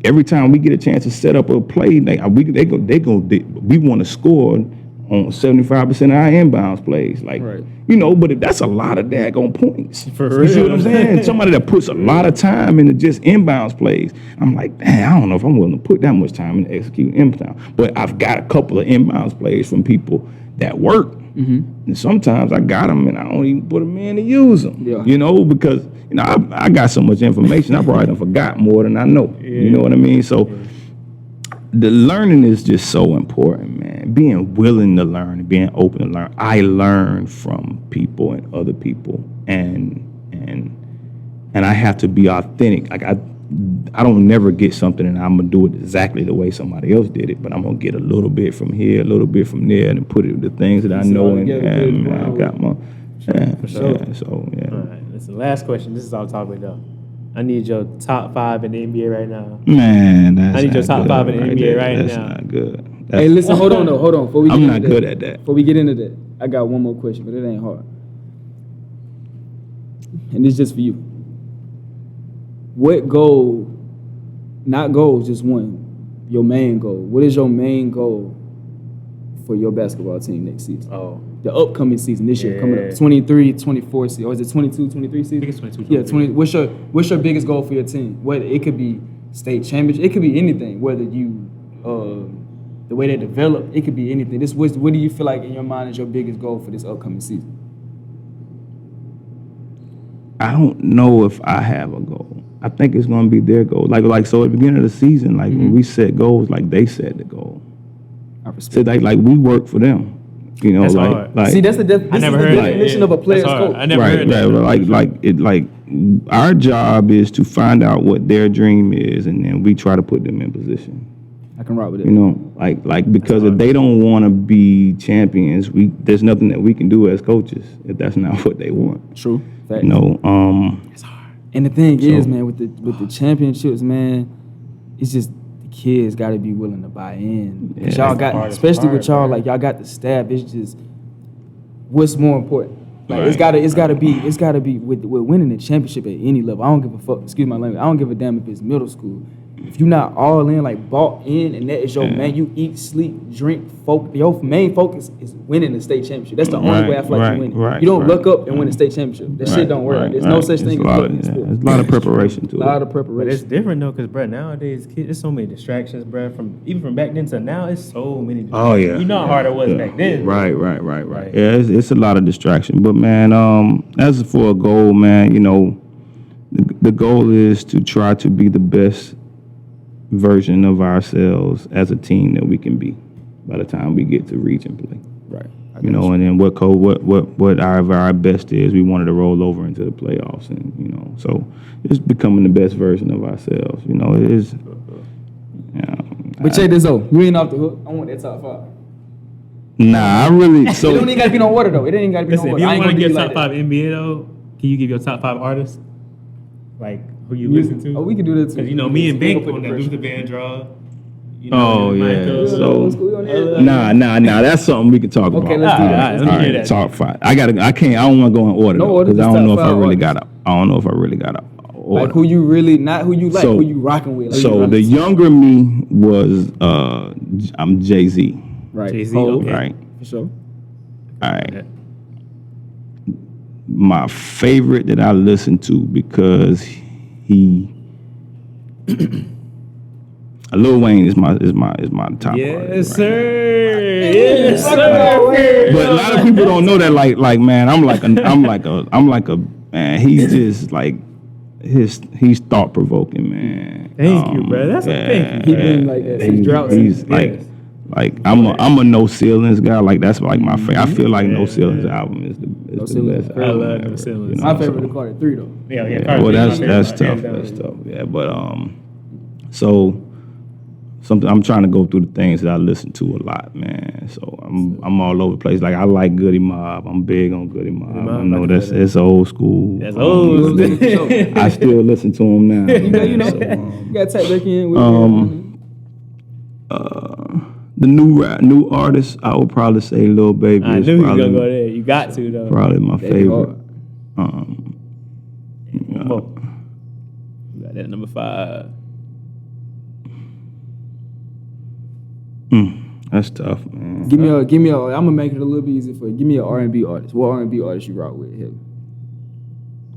S1: every time we get a chance to set up a play, we want to score on 75% of our inbounds plays. Like,
S4: Right.
S1: but that's a lot of daggone points.
S3: For
S1: You see
S3: real.
S1: what I'm saying? Somebody that puts a lot of time into just inbounds plays. I'm like, dang, I don't know if I'm willing to put that much time into executing inbounds. But I've got a couple of inbounds plays from people that work. And sometimes I got them and I don't even put them in to use them.
S4: Yeah.
S1: Because I got so much information, I probably done forgot more than I know. You know what I mean? So the learning is just so important, man. Being willing to learn and being open to learn. I learn from people and other people, and I have to be authentic. Like I don't never get something and I'm gonna do it exactly the way somebody else did it, but I'm gonna get a little bit from here, a little bit from there, and put it with the things that I
S4: Piece it
S1: know
S4: all
S1: and
S4: together,
S1: I got my
S3: sure.
S1: yeah. So yeah.
S3: All right, listen, last question. This is all topic though. I need your top 5 in the NBA right now.
S1: Man, that's
S3: I need your
S1: not
S3: top
S1: good
S3: 5 in the NBA
S1: there.
S3: right
S1: That's
S3: now.
S1: not good.
S4: Hey, listen, hold on. Before we get
S1: I'm
S4: into
S1: not
S4: that,
S1: good at that.
S4: Before we get into that, I got one more question, but it ain't hard. And it's just for you. What goal, not goals, just one, your main goal. What is your main goal for your basketball team next season?
S3: Oh,
S4: The upcoming season this year, coming
S3: Yeah.
S4: up, 23, 24 season, or is it 22, 23 season?
S3: I think it's 22,
S4: Yeah,
S3: 23.
S4: 20. What's your biggest goal for your team? Whether it could be state championship, it could be anything. Whether you, the way they develop, it could be anything. What do you feel like in your mind is your biggest goal for this upcoming season?
S1: I don't know if I have a goal. I think it's going to be their goal. Like so at the beginning of the season, like when we set goals, like they set the goal.
S4: I
S1: So
S4: respect.
S1: like we work for them.
S3: That's hard.
S1: Like
S4: See, that's the
S3: never heard that.
S4: definition
S3: Yeah,
S4: of a player's
S3: that's hard.
S4: coach.
S3: I never
S1: right,
S3: heard that.
S1: like our job is to find out what their dream is, and then we try to put them in position.
S4: I can rock with it.
S1: Like because if they don't want to be champions, there's nothing that we can do as coaches if that's not what they want.
S4: True. Facts.
S1: It's hard.
S4: And the thing is, man, with the championships, man, it's just the kids got to be willing to buy in. 'Cause
S1: Yeah,
S4: y'all
S3: that's the
S4: got,
S3: hardest
S4: especially with
S3: part,
S4: y'all,
S3: man.
S4: like y'all got the staff. It's just what's more important. Like
S1: Right.
S4: it's gotta be with winning the championship at any level. I don't give a fuck. Excuse my language. I don't give a damn if it's middle school. If you're not all in, like bought in, and that is your man, you eat, sleep, drink, your main focus is winning the state championship. That's the only way I feel like you win.
S1: Right,
S4: You don't
S1: right.
S4: look up and win the state championship. That shit don't work. There's no such thing as luck in sports.
S1: There's a lot of preparation to
S4: A lot
S1: it.
S4: of
S3: But it's
S4: preparation.
S3: different though, cause bro, nowadays kids, there's so many distractions, bro. Even from back then to now, it's so many.
S1: Oh yeah.
S3: You know how hard it was back then.
S1: Right.
S3: Right.
S1: Yeah, it's a lot of distraction. But man, as for a goal, man, the goal is to try to be the best version of ourselves as a team that we can be by the time we get to reach and play.
S4: Right.
S1: And then what our best is, we wanted to roll over into the playoffs, and so it's becoming the best version of ourselves. It is.
S4: But check this out. You ain't off the hook. I want that top 5.
S1: Nah, I really.
S4: It
S1: So
S4: don't even gotta be no order though. It ain't gotta be
S3: Listen,
S4: no
S3: if
S4: order.
S3: you
S4: I
S3: don't
S4: ain't
S3: want to
S4: gonna
S3: give
S4: do
S3: top
S4: like
S3: 5 NBA though, can you give your top 5 artists? Like who you listen to?
S4: Oh, we can do that too.
S3: Because me and
S4: We
S3: Bank
S4: gonna put
S3: on
S4: the
S3: that
S4: pressure.
S3: Luther Vandross.
S1: Oh, yeah.
S3: Michael.
S1: So-
S4: We on everything.
S1: nah, that's something we can talk about.
S4: Okay, let's do that.
S3: All right, let me hear that.
S1: Top 5. I don't want to go in order
S4: No order,
S1: because I
S4: just
S1: don't know
S4: top
S1: if I
S4: 5
S1: really
S4: artists.
S1: got I don't know if I really got a order.
S4: Like who you really, not who you like,
S1: So-
S4: who you rocking with. Like,
S1: So
S4: who you
S1: the
S4: rocking
S1: younger me was I'm Jay-Z.
S4: to. Right.
S3: Jay-Z,
S4: Hov,
S3: okay.
S1: Right.
S4: For sure.
S1: All right. My favorite that I listen to because he Lil Wayne is my top
S3: Yes,
S1: artist.
S3: sir. Yes, sir.
S1: But a lot of people don't know that. Like man, I'm like a man. He's just like he's thought provoking, man.
S3: Thank you, bro. That's thank you.
S4: He been like that since drought.
S1: He's like I'm a No Ceilings guy. Like that's like my favorite. I feel like No Ceilings album is the
S4: Ceilings.
S1: best.
S3: I
S1: album
S3: love
S1: ever,
S3: No Ceilings.
S1: you know,
S4: My favorite of Carter 3 though.
S3: Yeah.
S1: well, that's tough.
S3: Hands
S1: That's
S3: down.
S1: tough. Yeah, but so something I'm trying to go through the things that I listen to a lot, man. So I'm all over the place. Like I like Goody Mob. I'm big on Goody Mob. I know it's old school.
S3: That's old.
S1: I still listen to him now.
S4: You know,
S1: So,
S4: you gotta type back in with
S1: the new artist, I would probably say Lil Baby.
S3: I
S1: is
S3: knew you were
S1: probably,
S3: gonna go there. You got to though.
S1: Probably my
S4: Baby
S1: favorite.
S4: hard.
S3: Come on. You got that number 5.
S1: That's tough, man.
S4: Give me a. I'm gonna make it a little bit easier for you. Give me an R&B artist. What R&B artist you rock with? Here.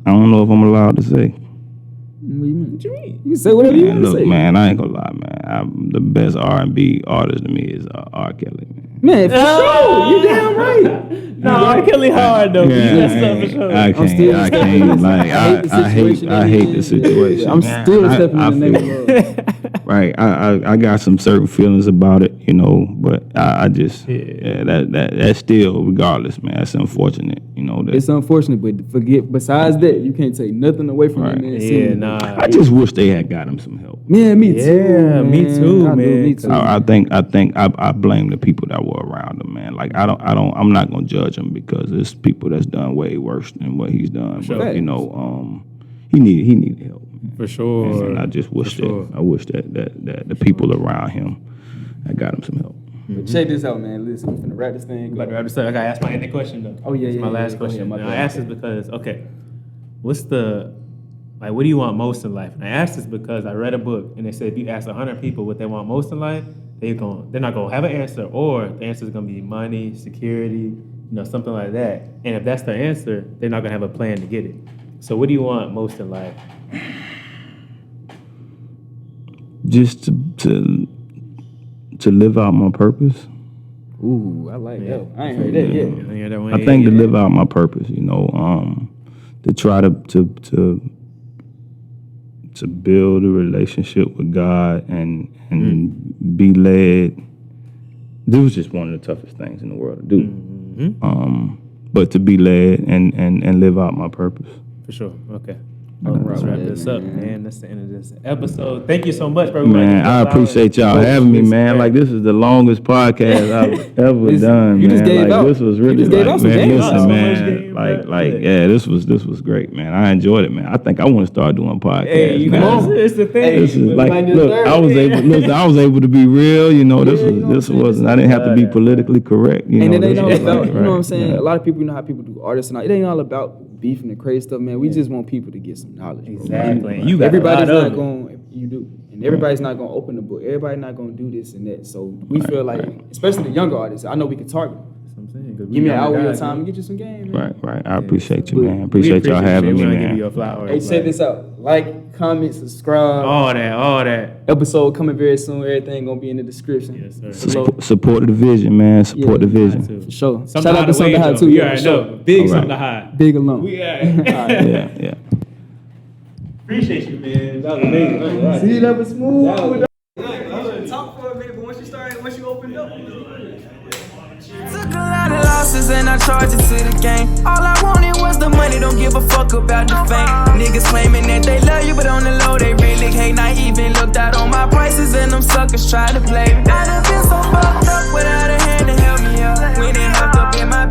S1: I don't know if I'm allowed to say.
S4: What you mean? You can say whatever you
S1: Man,
S4: want to
S1: look,
S4: say.
S1: man, I ain't gonna lie, man. The best R&B artist to me is R. Kelly, man.
S4: Man, for sure. You damn right.
S3: No, R. Kelly hard though.
S1: Yeah,
S3: That's stuff for sure.
S1: I can't. Like,
S4: I hate the
S1: I hate the
S4: situation.
S1: situation.
S4: I'm
S1: man.
S4: still stepping
S1: I
S4: in the
S1: feel-
S4: name of love.
S1: Right, I got some certain feelings about it, you know, but I just that's still, regardless, man, that's unfortunate, you know. That
S4: It's unfortunate, but forget. Besides that, you can't take nothing away from that man.
S3: Yeah,
S4: singing.
S3: nah.
S1: I just wish they had got him some help.
S4: Man, me too.
S3: Yeah, me
S4: man.
S3: too,
S4: I do,
S3: man.
S4: me too.
S1: I think I blame the people that were around him, man. Like I'm not gonna judge him because there's people that's done way worse than what he's done.
S3: Sure.
S1: But you know, he needed help.
S3: For sure.
S1: And I just wish
S3: For sure.
S1: that the people around him had got him some help.
S4: But check this out, man. Listen, we're finna wrap this thing.
S3: But I gotta ask my ending question though.
S4: Oh, yeah,
S3: It's my
S4: yeah,
S3: last
S4: yeah. Go ahead,
S3: question.
S4: my
S3: And
S4: bad.
S3: I asked this because what do you want most in life? And I asked this because I read a book and they said if you ask 100 people what they want most in life, they're not gonna have an answer, or the answer is gonna be money, security, something like that. And if that's the answer, they're not gonna have a plan to get it. So what do you want most in life?
S1: Just to live out my purpose.
S4: Ooh, I like that. I ain't heard that yet.
S1: I think to live out my purpose, to try to build a relationship with God and be led. This was just one of the toughest things in the world to do.
S3: Mm-hmm.
S1: But to be led and live out my purpose.
S3: For sure. Okay. Let's wrap this up, man. That's the end of this episode. Thank you so much, bro.
S1: Man, I appreciate y'all having me, man. Like, this is the longest podcast I've ever done,
S4: you
S1: man.
S4: just gave
S1: Like,
S4: out.
S1: this was
S4: You
S1: really
S4: just gave
S1: like,
S4: out some
S1: man,
S4: game.
S1: listen,
S3: So much
S1: man.
S3: game,
S1: Like,
S3: bro.
S1: yeah, this was great, man. I enjoyed it, man. I think I want to start doing podcasts.
S3: Hey, you
S1: now.
S3: guys, it's the thing.
S1: This is
S4: we
S1: like,
S4: might do
S1: look,
S4: third.
S1: I was able to be real, This
S4: you know what I'm
S1: this
S4: saying?
S1: wasn't. I didn't have to be politically correct,
S4: And it ain't
S1: this
S4: all
S1: was
S4: about,
S1: like,
S4: you know what I'm saying?
S1: yeah.
S4: A lot of people, how people do artists and all. It ain't all about beefing and crazy stuff, man. We just want people to get some knowledge. Bro.
S3: Exactly. And you got
S4: Everybody's
S3: a lot
S4: not
S3: of
S4: going. You do, and everybody's not going to open the book. Everybody's not going to do this and that. So we feel like, especially the younger artists, I know we can target. Give me an hour of your time and get you some game, man.
S1: Right. I appreciate you, man.
S4: We
S1: Appreciate y'all having me,
S3: We're gonna give
S1: man.
S3: you a flower.
S4: Hey, check this out. Like, comment, subscribe.
S3: All that.
S4: Episode coming very soon. Everything gonna be in the description.
S3: Yes, sir.
S1: Support the vision, man. Support the vision.
S4: For sure.
S3: Something
S4: Shout out to Something High too.
S3: You
S4: Yeah,
S3: already
S4: for sure.
S3: know. Big
S1: All right.
S3: something high.
S4: Big alone.
S3: We are.
S1: Yeah.
S3: Appreciate you, man. That was amazing.
S4: See, that was smooth.
S2: Talk for a minute, but once you opened up. Took a lot of losses and I charged it to the game. All I wanted was the money, don't give a fuck about the fame. Niggas claiming that they love you, but on the low they really hate. I even looked out on my prices and them suckers try to play. I done been so fucked